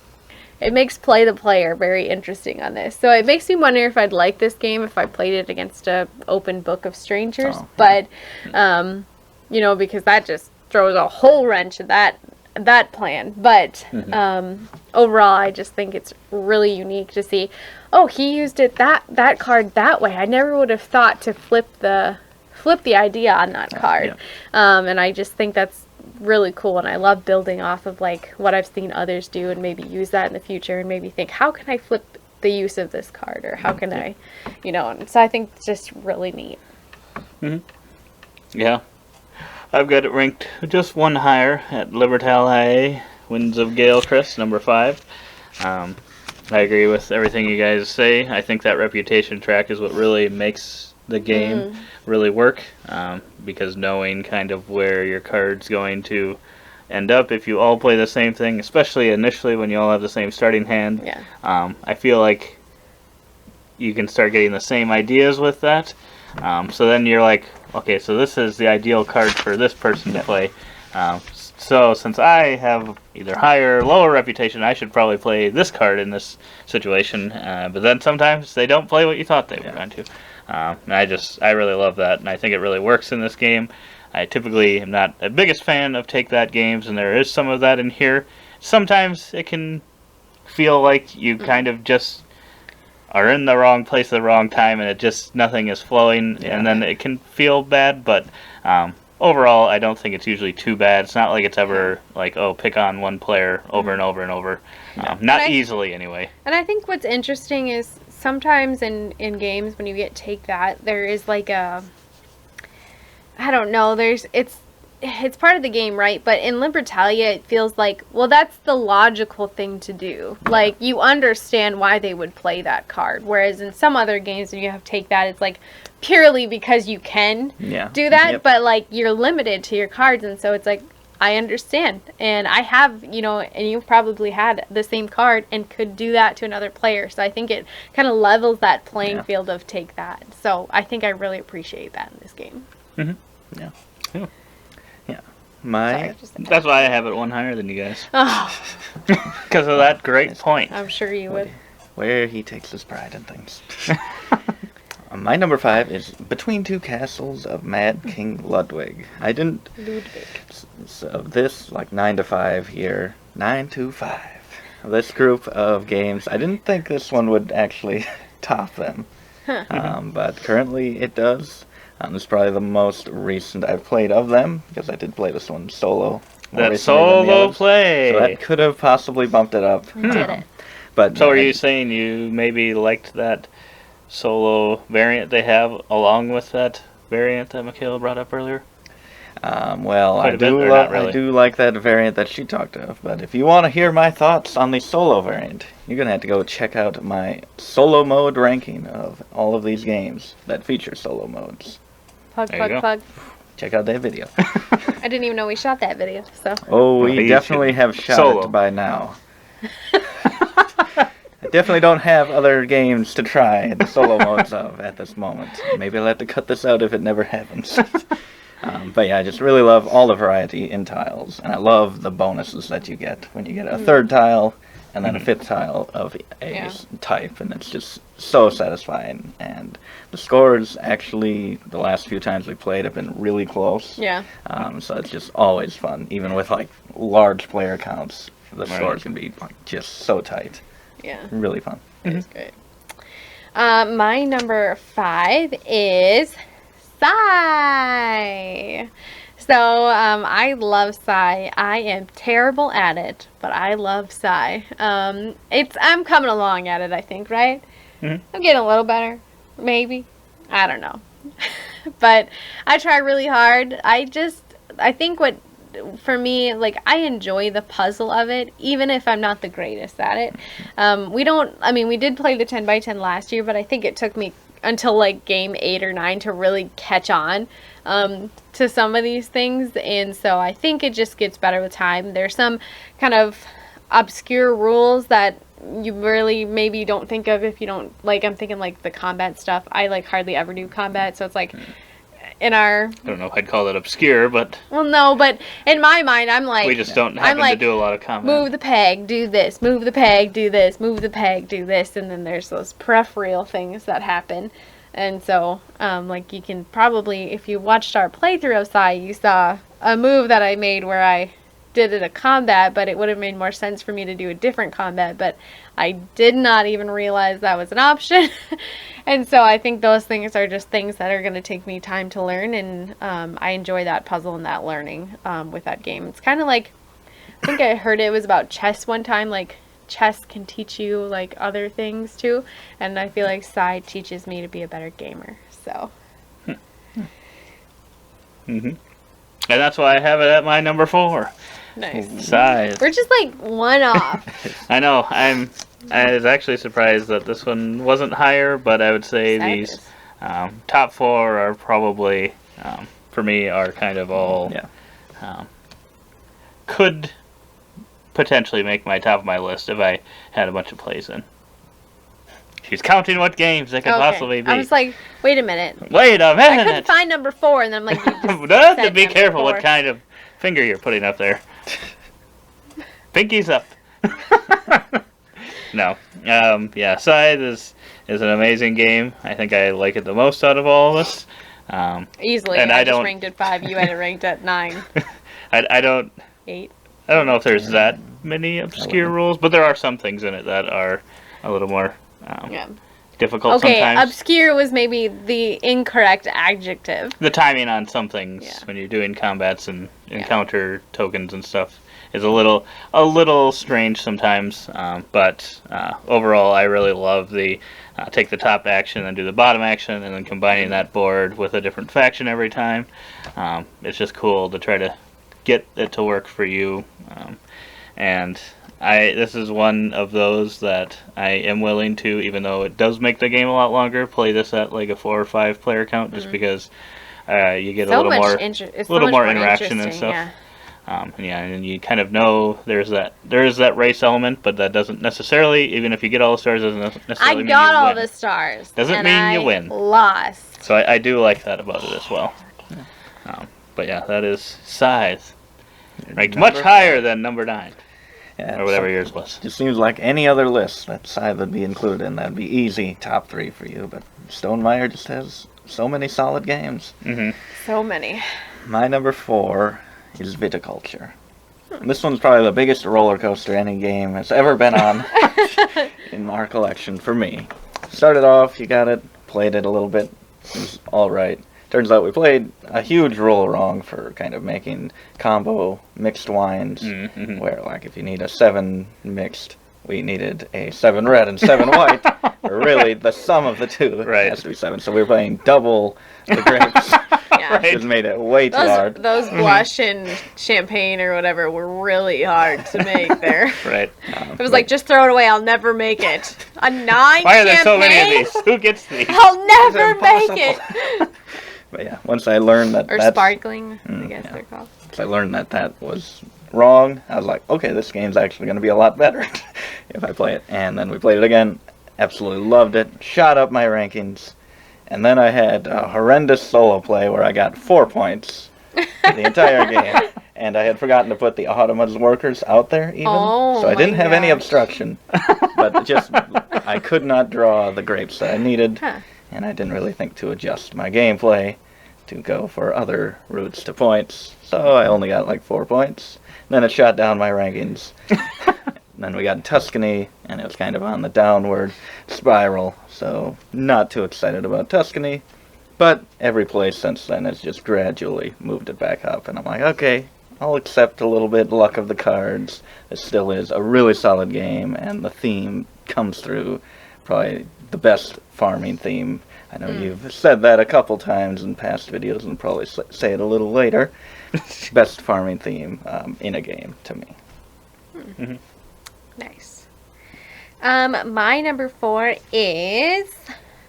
it makes play the player very interesting on this. So it makes me wonder if I'd like this game if I played it against a open book of strangers. Oh. But, because that just throws a whole wrench at that plan. But overall, I just think it's really unique to see, oh, he used it that card that way. I never would have thought to flip the idea on that card. And I just think that's really cool, and I love building off of like what I've seen others do and maybe use that in the future, and maybe think, how can I flip the use of this card, or how can I, and so I think it's just really neat. Yeah. I've got it ranked just one higher at Libertalia, Winds of Galecrest, number 5. I agree with everything you guys say. I think that reputation track is what really makes the game really work, because knowing kind of where your card's going to end up if you all play the same thing, especially initially when you all have the same starting hand, I feel like you can start getting the same ideas with that. So then you're like, okay, so this is the ideal card for this person to play. So since I have either higher or lower reputation, I should probably play this card in this situation. But then sometimes they don't play what you thought they were going to. And I really love that, and I think it really works in this game. I typically am not the biggest fan of take that games, and there is some of that in here. Sometimes it can feel like you kind of just are in the wrong place at the wrong time, and nothing is flowing, and then it can feel bad. But overall, I don't think it's usually too bad. It's not like it's ever like, oh, pick on one player over and over and over. Not easily, anyway. And I think what's interesting is sometimes in games when you get take that, there is like a, I don't know, it's part of the game, right? But in Libertalia, it feels like, well, that's the logical thing to do. Like, you understand why they would play that card. Whereas in some other games, when you have take that, it's like purely because you can do that. Yep. But, like, you're limited to your cards. And so it's like, I understand. And I have, and you've probably had the same card and could do that to another player. So I think it kind of levels that playing field of take that. So I think I really appreciate that in this game. Mm-hmm. Yeah. Yeah. That's why I have it one higher than you guys. Oh, Because of that great point. I'm sure you would. Where he takes his pride in things. My number 5 is Between Two Castles of Mad King Ludwig. I didn't... Ludwig. So this, like 9 to 5 here. 9 to 5. This group of games, I didn't think this one would actually top them. But currently it does. This is probably the most recent I've played of them, because I did play this one solo. That solo play! So that could have possibly bumped it up. Did it. But So are you saying you maybe liked that solo variant they have along with that variant that Michaela brought up earlier? Well, Quite I a bit, do, or not really? I do like that variant that she talked of, but if you want to hear my thoughts on the solo variant, you're going to have to go check out my solo mode ranking of all of these games that feature solo modes. Plug, There you go. plug. Check out that video. I didn't even know we shot that video, so. Oh, Well, we you definitely should. have shot Solo. it by now. I definitely don't have other games to try the solo modes of at this moment. Maybe I'll have to cut this out if it never happens. But yeah, I just really love all the variety in tiles, and I love the bonuses that you get when you get a third tile and then a fifth tile of a type, and it's just so satisfying. And the scores, actually, the last few times we played have been really close. Yeah. So it's just always fun, even with like large player counts. The Right. scores can be like, just so tight. Yeah. Really fun. It's great. My number 5 is Psy. So, I love Psy. I am terrible at it, but I love Psy. I'm coming along at it, I think, right? Mhm. I'm getting a little better, maybe. I don't know. But I try really hard. I think for me, like, I enjoy the puzzle of it, even if I'm not the greatest at it. We did play the 10 by 10 last year, but I think it took me until like game 8 or 9 to really catch on to some of these things, and so I think it just gets better with time. There's some kind of obscure rules that you really maybe don't think of if you don't, like, I'm thinking like the combat stuff. I like hardly ever do combat, so it's like in our, I don't know if I'd call it obscure, but well, no, but in my mind I'm like, we just don't happen like, to do a lot of combat. move the peg, do this, move the peg, do this, move the peg, do this, and then there's those peripheral things that happen. And so, like, you can probably, if you watched our playthrough of Psy, you saw a move that I made where I did it a combat, but it would have made more sense for me to do a different combat, but I did not even realize that was an option. And so I think those things are just things that are going to take me time to learn, and I enjoy that puzzle and that learning with that game. It's kind of like, I think I heard it was about chess one time, like, chess can teach you like other things too, and I feel like Psy teaches me to be a better gamer. So And that's why I have it at my number 4. nice. Psy. We're just like one off. I know. I was actually surprised that this one wasn't higher, but I would say Sad these is. top 4 are probably, for me, are kind of all could potentially make my top of my list if I had a bunch of plays in. She's counting what games they could possibly be. I was like, wait a minute. Wait a I minute! couldn't find number 4, and then I'm like, you just Have to said be number careful 4. what kind of finger you're putting up there. Pinky's up. No. Psy is an amazing game. I think I like it the most out of all of us. Easily. and I I just don't- ranked at 5. You had it ranked at 9, I don't 8. know if there's that many obscure rules, but there are some things in it that are a little more Yeah. difficult Okay, sometimes. obscure was maybe the incorrect adjective. The timing on some things Yeah. when you're doing combats and encounter tokens and stuff is a little strange sometimes. But overall, I really love the take the top action and do the bottom action, and then combining that board with a different faction every time. It's just cool to try to get it to work for you. And this is one of those that I am willing to, even though it does make the game a lot longer, play this at like a 4 or 5 player count, just because you get a little more interaction and stuff. Yeah. And you kind of know there is that race element, but that doesn't necessarily, even if you get all the stars, doesn't necessarily mean you I got all win. the stars. Doesn't mean you win. Lost. So I do like that about it as well. But yeah, that is Scythe. Ranked much higher than number 9. Yeah, Or whatever yours was. It seems like any other list that Scythe would be included in, that'd be easy top 3 for you. But Stonemaier just has so many solid games. Mm-hmm. So many. My number 4 is Viticulture. This one's probably the biggest roller coaster any game has ever been on in our collection for me. Started off, you got it, played it a little bit, it was alright. Turns out we played a huge rule wrong for kind of making combo mixed wines, where like if you need a 7 mixed, we needed a 7 red and 7 white. Or really, the sum of the two has to be 7. So we were playing double the grapes. Yeah. Just made it way too hard. Those blush and champagne or whatever were really hard to make there. Right. It was like, just throw it away. I'll never make it. A 9 Why are there champagne? so many of these? Who gets these? I'll never It's make it. But yeah, once I learned that Or sparkling, I guess they're called. once I learned that was wrong, I was like, okay, this game's actually going to be a lot better if I play it. And then we played it again. Absolutely loved it. Shot up my rankings. And then I had a horrendous solo play where I got 4 points the entire game. And I had forgotten to put the Automa's workers out there even. Oh, so I didn't my have any gosh. obstruction. But just, I could not draw the grapes that I needed. Huh. And I didn't really think to adjust my gameplay to go for other routes to points. So I only got like 4 points. Then it shot down my rankings. Then we got Tuscany, and it was kind of on the downward spiral. So not too excited about Tuscany. But every play since then has just gradually moved it back up. And I'm like, okay, I'll accept a little bit luck of the cards. It still is a really solid game, and the theme comes through. Probably the best farming theme. I know you've said that a couple times in past videos, and probably say it a little later. Best farming theme in a game to me. Mm-hmm. Nice. My number 4 is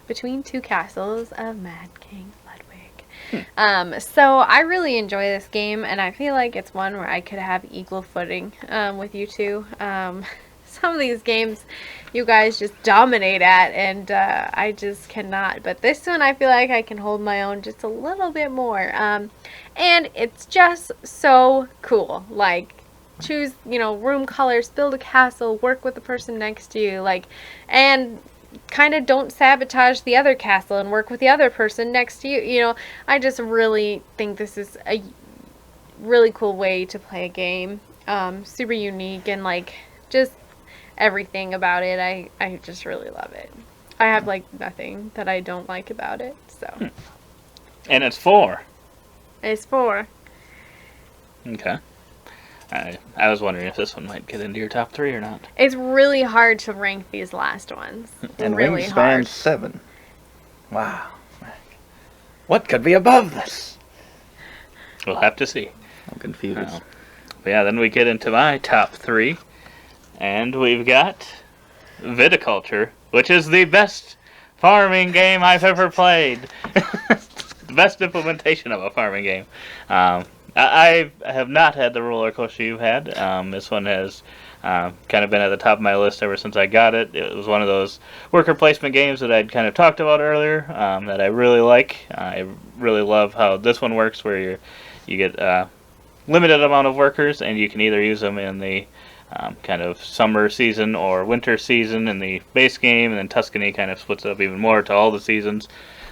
Between Two Castles of Mad King Ludwig. So I really enjoy this game, and I feel like it's one where I could have equal footing with you two. Some of these games you guys just dominate at, and I just cannot. But this one I feel like I can hold my own just a little bit more. And it's just so cool. Like, choose, room colors, build a castle, work with the person next to you, and kind of don't sabotage the other castle and work with the other person next to you. I just really think this is a really cool way to play a game. Super unique, and just everything about it. I just really love it. I have nothing that I don't like about it. So. And it's 4. It's 4. Okay. I was wondering if this one might get into your top 3 or not. It's really hard to rank these last ones. And really Wingspan hard. 7. Wow. What could be above this? We'll have to see. I'm confused. But yeah, then we get into my top 3. And we've got Viticulture, which is the best farming game I've ever played. The best implementation of a farming game. I have not had the roller coaster you've had. This one has kind of been at the top of my list ever since I got it. It was one of those worker placement games that I'd kind of talked about earlier that I really like. I really love how this one works, where you get limited amount of workers, and you can either use them in the kind of summer season or winter season in the base game, and then Tuscany kind of splits it up even more to all the seasons.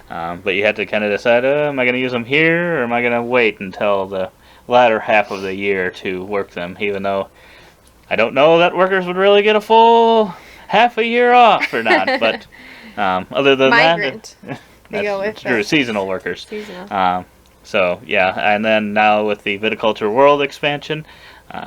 But you had to kind of decide, am I going to use them here, or am I going to wait until the latter half of the year to work them, even though I don't know that workers would really get a full half a year off or not. But Other than Migrant. that, They go with that's true. the Seasonal workers. seasonal. So yeah, and then now with the Viticulture World expansion,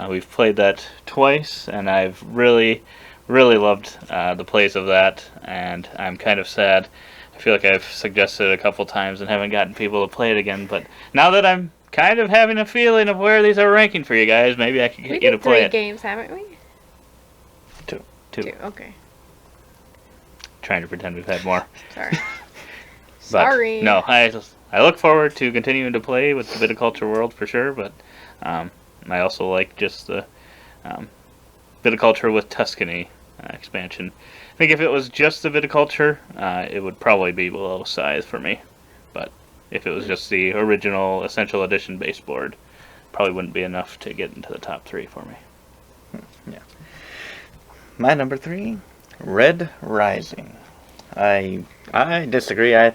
we've played that twice, and I've really loved the plays of that, and I'm kind of sad. I feel like I've suggested it a couple times and haven't gotten people to play it again, but now that I'm kind of having a feeling of where these are ranking for you guys, maybe I can We get you to did play 3 it. games, haven't we? Two. 2, okay. Trying to pretend we've had more. Sorry. But, Sorry. No, I look forward to continuing to play with the Viticulture World for sure, but I also like just the Viticulture with Tuscany expansion. I think if it was just the Viticulture, it would probably be below Scythe for me. But if it was just the original Essential Edition baseboard, probably wouldn't be enough to get into the top 3 for me. Yeah. My number 3, Red Rising. I disagree. I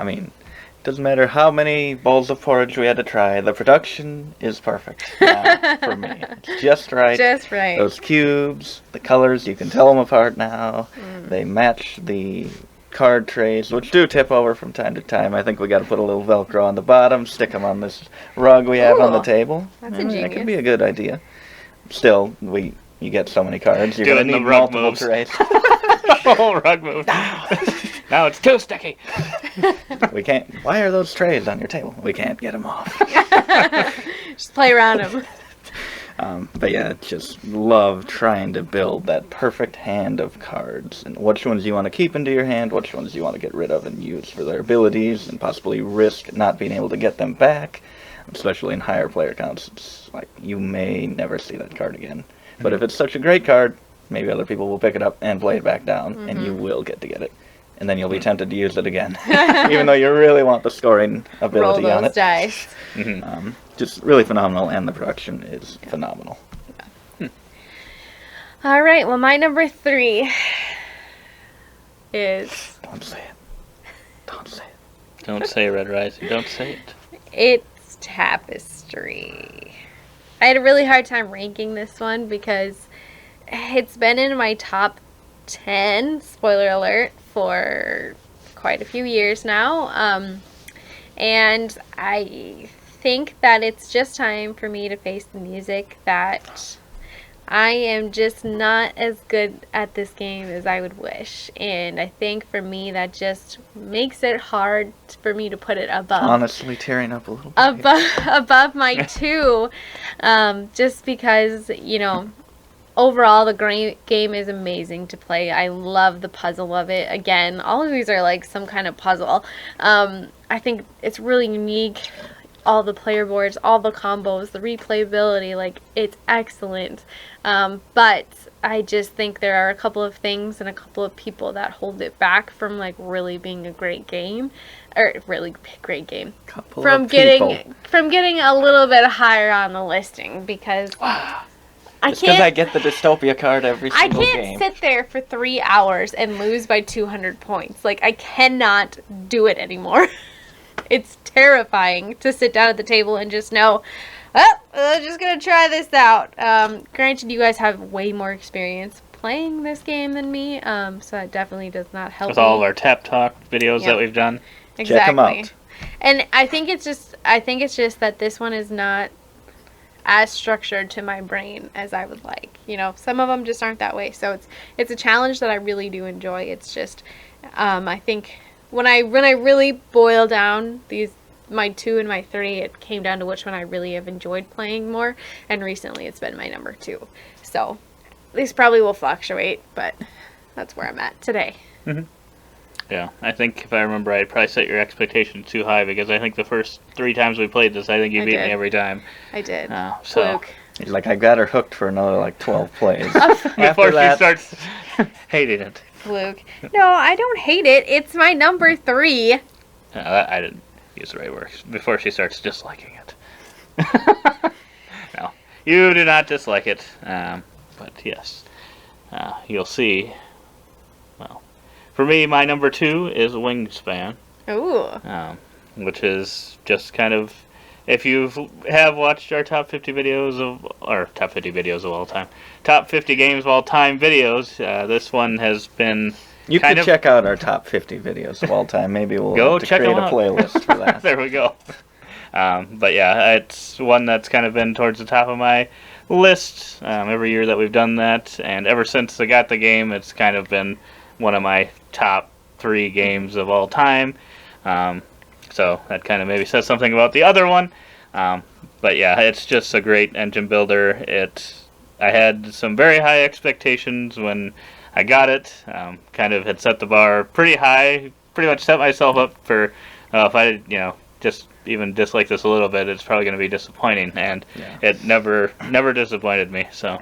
mean, it doesn't matter how many bowls of porridge we had to try. The production is perfect for me. It's just right. Just right. Those cubes, the colors, you can tell them apart now. They match the card trays, which do tip over from time to time. I think we got to put a little Velcro on the bottom, stick them on this rug we have on the Ooh, table. that's That ingenious. could be a good idea. Still, you get so many cards, you're Do going it to in need the rug multiple moves. trays. Oh, rug move. Now it's too sticky. We can't. Why are those trays on your table? We can't get them off. Just play around them. But yeah, just love trying to build that perfect hand of cards, and which ones you want to keep into your hand, which ones you want to get rid of and use for their abilities, and possibly risk not being able to get them back. Especially in higher player counts, it's like you may never see that card again. But if it's such a great card, maybe other people will pick it up and play it back down, and you will get to get it. And then you'll be tempted to use it again, even though you really want the scoring Roll ability on those it. dice. Just really phenomenal, and the production is phenomenal. All right. Well, my number 3 is Don't say it. Don't say it. Don't say Red Rising. Don't say it. it's Tapestry. I had a really hard time ranking this one because it's been in my top 10, spoiler alert, for quite a few years now. And I think that it's just time for me to face the music that I am just not as good at this game as I would wish. And I think for me that just makes it hard for me to put it above. Honestly, tearing up a little bit. Above my 2, just because, overall the game is amazing to play. I love the puzzle of it. Again, all of these are like some kind of puzzle. I think it's really unique. All the player boards, all the combos, the replayability, like, it's excellent. But I just think there are a couple of things and a couple of people that hold it back from, like, really being a great game. Or, really great game. From getting a little bit higher on the listing, because Just because I get the Dystopia card every I single can't game. sit there for 3 hours and lose by 200 points. Like, I cannot do it anymore. It's terrifying to sit down at the table and just know, oh, I'm just going to try this out. Granted, you guys have way more experience playing this game than me, so that definitely does not help With me. all of our Tap Talk videos that we've done. Exactly. Check 'em out. And I think it's just that this one is not as structured to my brain as I would like. Some of them just aren't that way. So it's a challenge that I really do enjoy. It's just I think when I really boil down my 2 and my 3, it came down to which one I really have enjoyed playing more, and recently it's been my number 2. So these probably will fluctuate, but that's where I'm at today. Yeah, I think if I remember, I probably set your expectations too high, because I think the first 3 times we played this, I think you beat me every time. I did. So Fluke. Like, I got her hooked for another, 12 plays. before she that- starts hating it. Fluke. No, I don't hate it. It's my number 3. I didn't use the right words. Before she starts disliking it. No, you do not dislike it. But yes, you'll see. Well, for me, my number 2 is Wingspan. Ooh. Which is just kind of, if you have watched our top 50 videos of all time, top 50 games of all time videos, this one has been You kind can of check out our top 50 videos of all time. Maybe we'll Go have to check create a 'em out. playlist for that. there we go. But yeah, it's one that's kind of been towards the top of my list every year that we've done that, and ever since I got the game, it's kind of been one of my top 3 games of all time. So that kind of maybe says something about the other one. But yeah, it's just a great engine builder. I had some very high expectations when I got it. Kind of had set the bar pretty high. Pretty much set myself up for if I just even dislike this a little bit, it's probably going to be disappointing, and it never disappointed me. So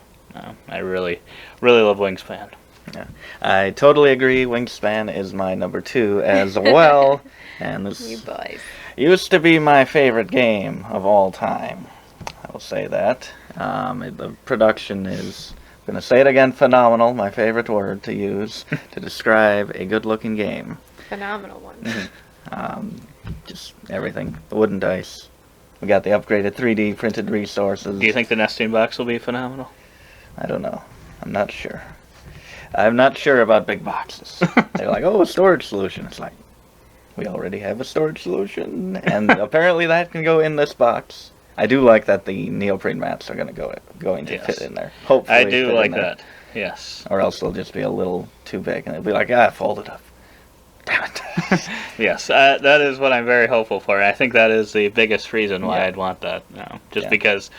I really love Wingspan. Yeah. I totally agree. Wingspan is my number 2 as well. And You this boys. used to be my favorite game of all time. I will say that. The production is, I'm going to say it again, phenomenal. My favorite word to use to describe a good-looking game. Phenomenal one. Just everything. The wooden dice. We got the upgraded 3D printed resources. Do you think the nesting box will be phenomenal? I don't know. I'm not sure. I'm not sure about big boxes. They're like, oh, a storage solution. It's like, we already have a storage solution, and apparently that can go in this box. I do like that the neoprene mats are going to Yes. fit in there. Hopefully, I do fit like in there. that. Yes. Or else they'll just be a little too big, and it'll be like, fold it up. Damn it. Yes, that is what I'm very hopeful for. I think that is the biggest reason why Yeah. I'd want that. Just Yeah. because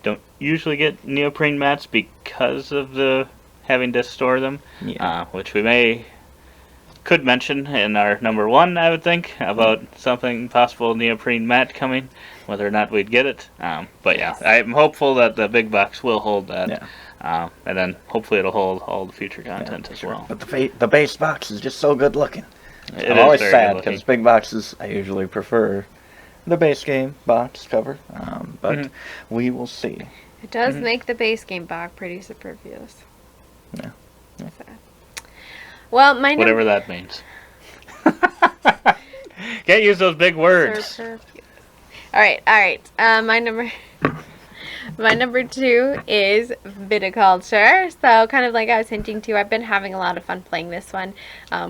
don't usually get neoprene mats because of the having to store them, Yeah. which we could mention in our number 1, I would think, about something possible neoprene mat coming, whether or not we'd get it. But yeah, I'm hopeful that the big box will hold that. Yeah. And then hopefully it'll hold all the future content as well. But the base box is just so good looking. It I'm is always very sad good looking. because big boxes, I usually prefer the base game box cover. But we will see. It does make the base game box pretty superfluous. Yeah. Yeah. So. Well, my Whatever that means. Can't use those big words. All right. My number 2 is viticulture. So kind of like I was hinting to, I've been having a lot of fun playing this one.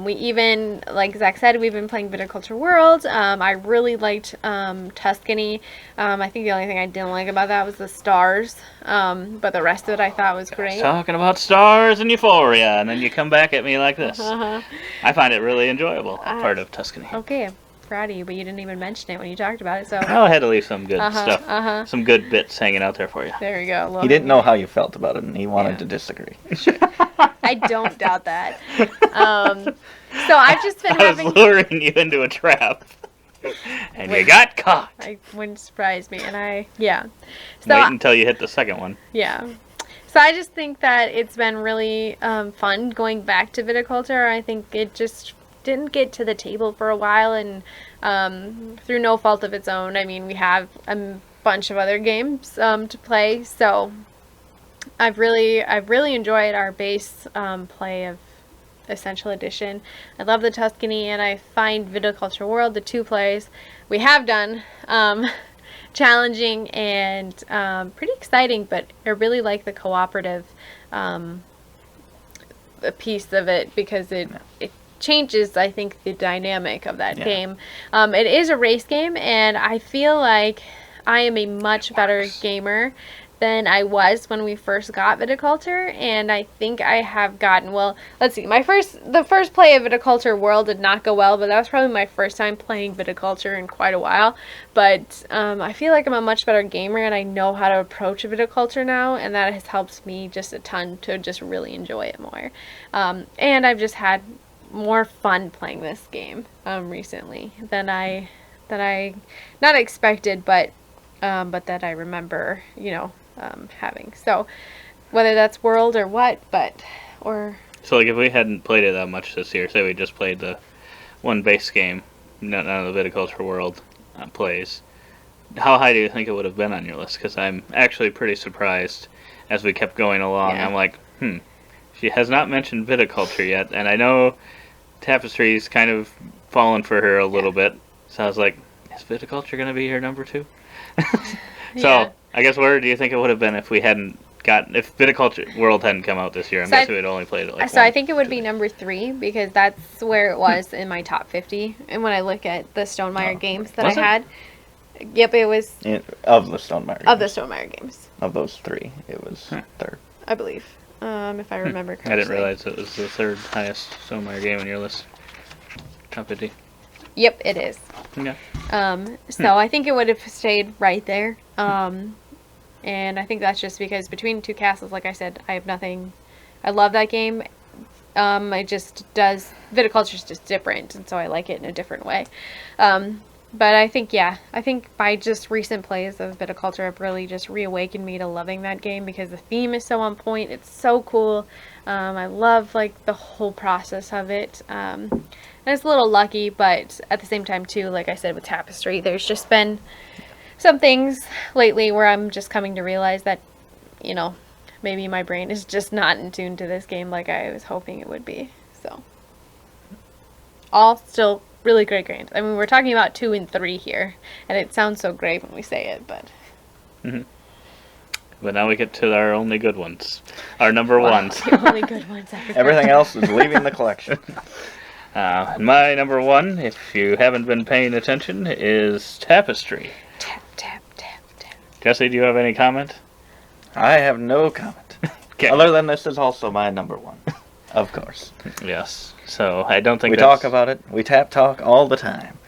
We even, like Zach said, we've been playing Viticulture World. I really liked Tuscany. I think the only thing I didn't like about that was the stars. But the rest of it I thought was great. Talking about stars and euphoria, and then you come back at me like this. I find it really enjoyable, part of Tuscany. Okay, I'm proud of you, but you didn't even mention it when you talked about it. So I had to leave some good stuff, some good bits hanging out there for you. there you go. He didn't know how you felt about it, and he wanted to disagree. I don't doubt that. So I've just been I was having. luring you into a trap, and you got caught. I wouldn't surprise me, and yeah. Wait So until you hit the second one. yeah. So I just think that it's been really fun going back to viticulture. I think it just didn't get to the table for a while, and through no fault of its own. I mean, we have a bunch of other games to play, so I've really enjoyed our base play of Essential Edition. I love the Tuscany, and I find Viticulture World, the 2 plays we have done, challenging and pretty exciting, but I really like the cooperative piece of it because it changes, I think, the dynamic of that game. It is a race game, and I feel like I am a much better gamer than I was when we first got Viticulture, and I think I have gotten, well, let's see, the first play of Viticulture World did not go well, but that was probably my first time playing Viticulture in quite a while, but I feel like I'm a much better gamer, and I know how to approach Viticulture now, and that has helped me just a ton to just really enjoy it more, and I've just had more fun playing this game recently than I not expected, but that I remember, having. So whether that's World or what, So like if we hadn't played it that much this year, say we just played the one base game, none of the Viticulture World plays, how high do you think it would have been on your list? Because I'm actually pretty surprised as we kept going along. Yeah. I'm like, she has not mentioned Viticulture yet, and I know Tapestry's kind of fallen for her a little bit. So I was like, is Viticulture going to be her number 2? So Yeah. I guess where do you think it would have been if we hadn't if Viticulture World hadn't come out this year, I'm So I- guessing we'd only played it like So I once. think it would be number 3 because that's where it was in my top 50. And when I look at the Stonemaier games that Was I it? had, yep, it was Of the Stonemaier of the games. Stonemaier games, Of those 3, it was third. I believe, if I remember correctly. I didn't realize it was the third highest Stonemaier game on your list. Top 50. Yep, it is. Okay. So I think it would have stayed right there. And I think that's just because between Two Castles, like I said, I have nothing. I love that game. It just does. Viticulture is just different, and so I like it in a different way. But I think, by just recent plays of Viticulture have really just reawakened me to loving that game because the theme is so on point. It's so cool. I love like the whole process of it. And it's a little lucky, but at the same time too, like I said with Tapestry, there's just been some things lately where I'm just coming to realize that, maybe my brain is just not in tune to this game like I was hoping it would be. So, all still really great games. I mean, we're talking about 2 and 3 here, and it sounds so great when we say it, but... But now we get to our only good ones. Our number ones. The only good ones I forgot. Everything else is leaving the collection. My number 1, if you haven't been paying attention, is Tapestry. Tap, tap, tap, tap. Jesse, do you have any comment? I have no comment. Okay. Other than this is also my number 1. Of course. Yes. So I don't think We that's... talk about it. We talk all the time.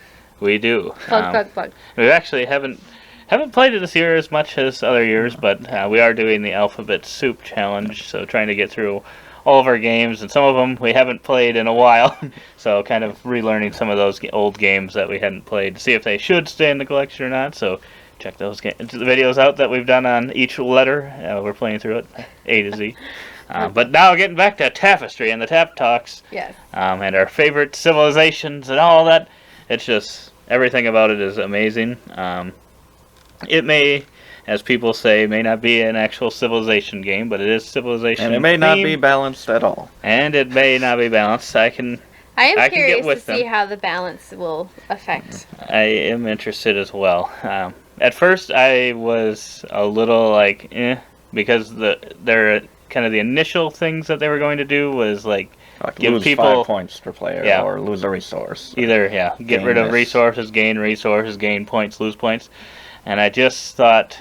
We do. Plug. We actually haven't played it this year as much as other years, but we are doing the Alphabet Soup Challenge, so trying to get through all of our games, and some of them we haven't played in a while, so kind of relearning some of those old games that we hadn't played to see if they should stay in the collection or not. So check those the videos out that we've done on each letter. We're playing through it, A to Z. But now getting back to Tapestry and the Tap Talks, Yes. and our favorite civilizations and all that. It's just, everything about it is amazing. It may, as people say, may not be an actual civilization game, but it is civilization And it may not be themed, balanced at all. and it may not be balanced. I am I am get curious to with see them. how the balance will affect. I am interested as well. At first, I was a little like, because their kind of the initial things that they were going to do was like give lose people 5 points per player, Yeah. or lose a resource. either get Gain rid of this. resources, gain points, lose points, and I just thought,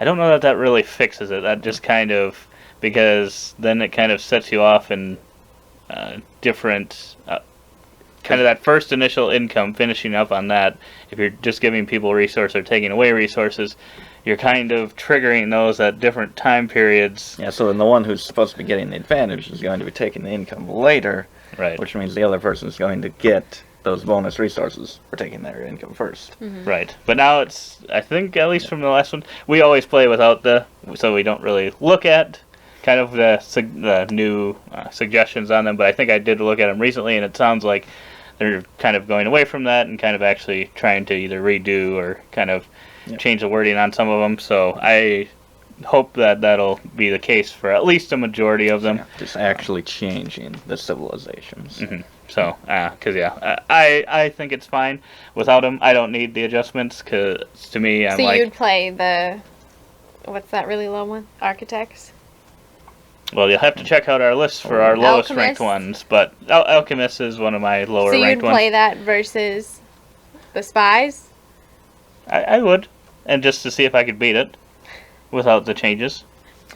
I don't know that really fixes it. That just kind of, because then it kind of sets you off in different. Kind of that first initial income, finishing up on that, if you're just giving people resources or taking away resources, you're kind of triggering those at different time periods. Yeah, so then the one who's supposed to be getting the advantage is going to be taking the income later, Right. which means the other person is going to get those bonus resources for taking their income first. Right. But now it's, I think, at least from the last one, we always play without so we don't really look at kind of the new suggestions on them, but I think I did look at them recently, and it sounds like they're kind of going away from that and kind of actually trying to either redo or kind of change the wording on some of them. So I hope that that'll be the case for at least a majority of them. Just actually changing the civilizations. So, because I think it's fine without them. I don't need the adjustments, because to me, I'm So like, you'd play the, what's that really low one? Architects? well, you'll have to check out our list for our lowest ranked Alchemist? ones, but Alchemist is one of my lower So you'd ranked play ones. that versus the spies? I would, and just to see if I could beat it without the changes.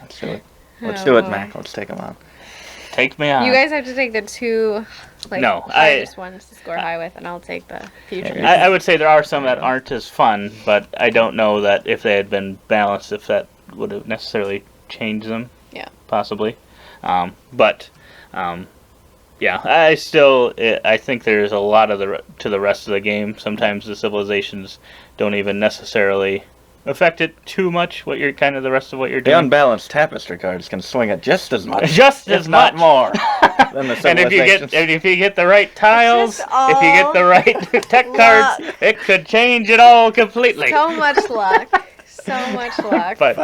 Let's do it. Oh, Let's do it, boy. Mac. Let's take them on. Take me on. You guys have to take the 2 No, highest ones to score high with, and I'll take the future. I would say there are some that aren't as fun, but I don't know that if they had been balanced, if that would have necessarily changed them. Yeah. Possibly. I think there's a lot to the rest of the game. Sometimes the civilizations don't even necessarily affect it too much, the rest of what you're The doing. unbalanced tapestry cards can swing it just as much. Just if as not much. more. Than the And civilizations. if you get the right tiles, just if you get the right tech cards, luck. it could change it all completely. So much luck. So much luck. But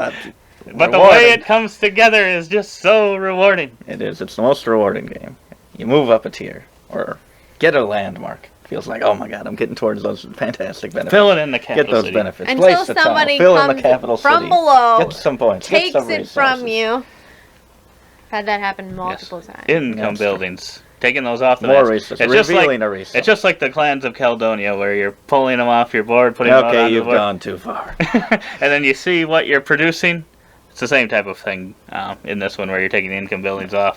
the Rewarding. way it comes together is just so rewarding. It is. It's the most rewarding game. You move up a tier, or get a landmark. feels like, oh my god, I'm getting towards those fantastic benefits. Fill it in the capital Get those city. benefits. Until Place the tile. somebody Fill in the comes capital from city. below, Get some points. takes Get some it from resources. you. Had that happen Yes. multiple times. Income Yes. buildings. Taking those off the More map. resources. It's just Revealing like, a resource. It's just like the clans of Caledonia, where you're pulling them off your board, putting them out Okay, onto you've the board. gone too far. And then you see what you're producing. It's the same type of thing in this one, where you're taking income buildings off,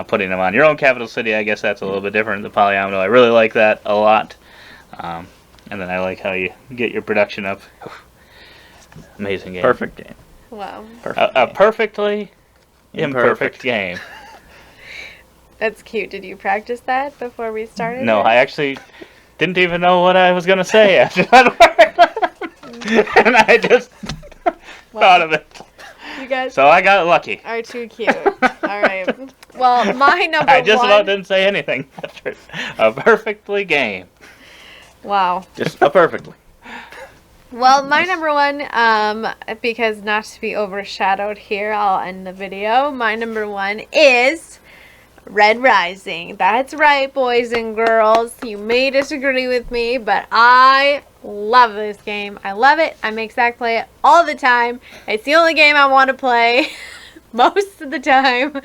putting them on your own capital city. I guess that's a little bit different than the polyomino. I really like that a lot. And then I like how you get your production up. Amazing game. Perfect game. Wow. Perfect. A perfectly imperfect game. That's cute. Did you practice that before we started? No, it? I actually didn't even know what I was going to say after that word. And I just thought of it. You guys So I got lucky. are too cute. All right. Well, my number I just one. about didn't say anything after a perfectly game. Wow. Just perfectly. Well, my number one, because not to be overshadowed here, I'll end the video. My number one is Red Rising. That's right, boys and girls. You may disagree with me, but I love this game. I love it. I make Zach play it all the time. It's the only game I want to play most of the time.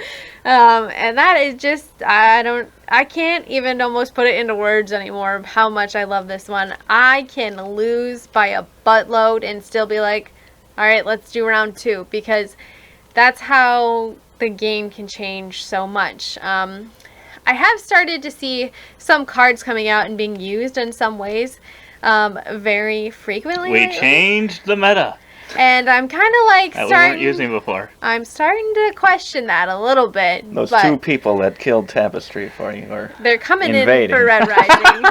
And that is just, I can't even almost put it into words anymore of how much I love this one. I can lose by a buttload and still be like, all right, let's do round two, because that's how the game can change so much. I have started to see some cards coming out and being used in some ways very frequently. We lately. changed the meta And I'm kind of like that we weren't starting. using before. I'm starting to question that a little bit. Those but two people that killed Tapestry for you are they're coming invading. in for Red Rising,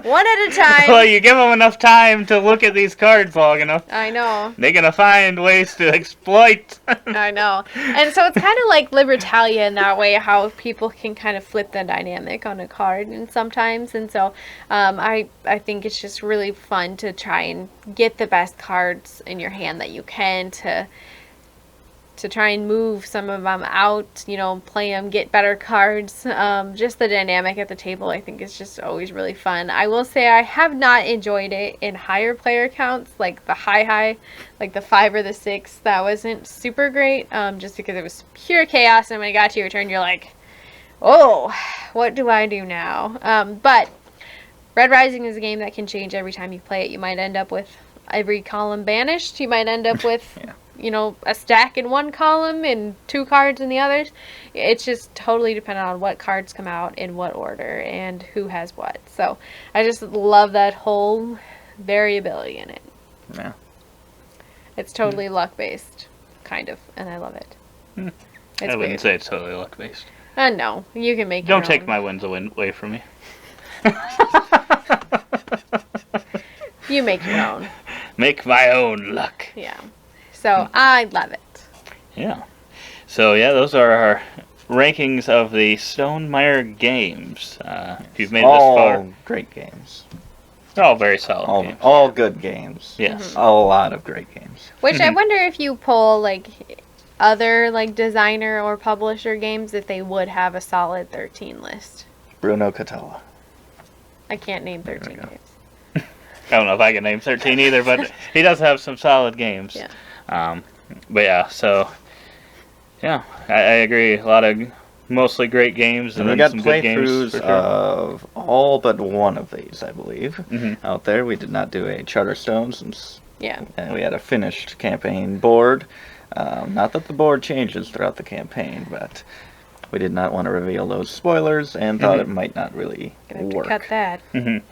one at a time. Well, you give them enough time to look at these cards long enough, I know. they're going to find ways to exploit. I know. And so it's kind of like Libertalia in that way, how people can kind of flip the dynamic on a card and sometimes. And so I think it's just really fun to try and get the best cards in your hand that you can to try and move some of them out, play them, get better cards. Just the dynamic at the table, I think, is just always really fun. I will say I have not enjoyed it in higher player counts, like the high, like the 5 or the 6. That wasn't super great, just because it was pure chaos, and when it got to your turn, you're like, oh, what do I do now? But Red Rising is a game that can change every time you play it. You might end up with every column banished. You might end up with a stack in one column and 2 cards in the others. It's just totally dependent on what cards come out in what order and who has what. So I just love that whole variability in it. Yeah. It's totally luck based, kind of, and I love it. It's I wouldn't weird. say it's totally luck based. No, you can make. Don't your take own. my wins away from me. You make your own. Make my own luck. Yeah. So I love it. Yeah. So yeah, those are our rankings of the Stonemaier Games. If you've made it this far, All great games. they're all very solid games. All good games. Yes. A lot of great games. Which I wonder if you pull like other like designer or publisher games, if they would have a solid 13 list. Bruno Catala. I can't name 13 we go. games. I don't know if I can name 13 either, but he does have some solid games. Yeah. But yeah, so yeah, I agree. A lot of mostly great games, And and we then got some good games. playthroughs For sure. of all but one of these, I believe, Mhm. out there. We did not do a Charterstone since Yeah. we had a finished campaign board. Not that the board changes throughout the campaign, but we did not want to reveal those spoilers and thought it might not really Gonna have work. to cut that. Mhm.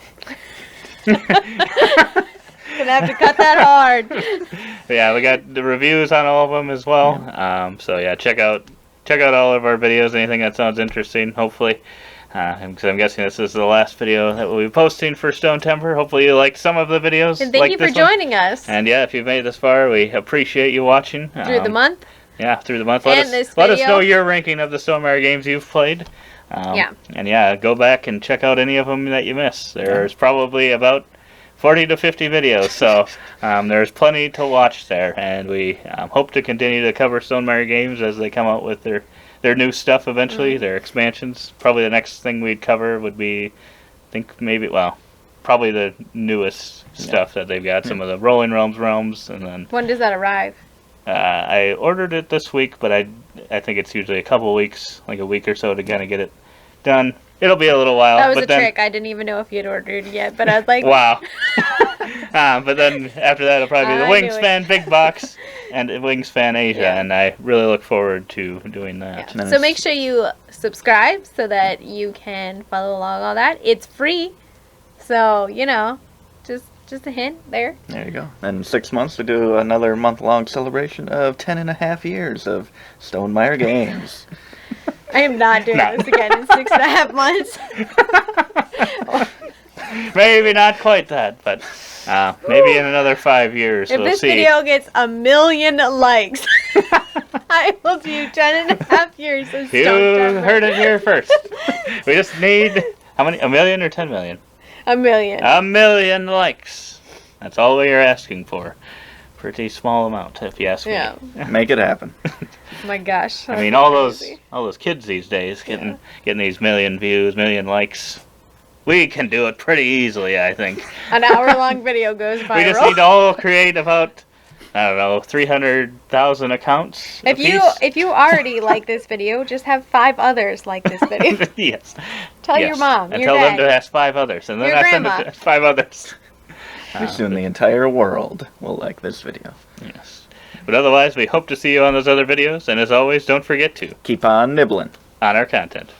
Gonna have to cut that hard. But yeah, we got the reviews on all of them as well. So yeah, check out all of our videos. Anything that sounds interesting, hopefully. Because I'm guessing this is the last video that we'll be posting for Stone Temper. Hopefully you like some of the videos. And thank like you for this one. joining us And yeah, if you've made it this far, we appreciate you watching. through the month. Yeah, through the month. And this let us video. know your ranking of the Stonemaier games you've played. Yeah. And yeah, go back and check out any of them that you missed. There's probably about 40 to 50 videos, so there's plenty to watch there. And we hope to continue to cover Stonemaier games as they come out with their new stuff eventually, their expansions. Probably the next thing we'd cover would be think maybe, well, probably the newest stuff that they've got. Some of the Rolling Realms, and then When does that arrive? I ordered it this week, but I think it's usually a couple weeks, like a week or so, to kind of get it done. It'll be a little while. That was but a then, trick. I didn't even know if you'd ordered yet, but I was like, wow. But then after that, it'll probably be the I knew Wingspan Big Box and Wingspan Asia, Yeah. and I really look forward to doing that. Yeah. So make sure you subscribe so that you can follow along all that. It's free. So, just a hint there. There you go. And 6 months to do another month-long celebration of 10.5 years of Stonemaier Games. I am not doing No. this again in 6.5 months. Maybe not quite that, but maybe in another 5 years If we'll this see. video gets 1 million likes, I will do 10.5 years of You Stone Temple. heard it here first. We just need, how many, 1 million or 10 million? 1 million. 1 million likes. That's all we are asking for. Pretty small amount, if you ask me. Yeah. Make it happen. Oh my gosh. I mean, all those kids these days getting these million views, million likes. We can do it pretty easily, I think. An hour-long video goes viral. We just need to all create about, I don't know, 300,000 accounts. If you already like this video, just have 5 others like this video. Yes. Tell Yes. your mom, and your tell dad, them to ask 5 others, and then your I send grandma. it to 5 others. Pretty soon the entire world will like this video. Yes. But otherwise, we hope to see you on those other videos, and as always, don't forget to Keep on nibbling. on our content.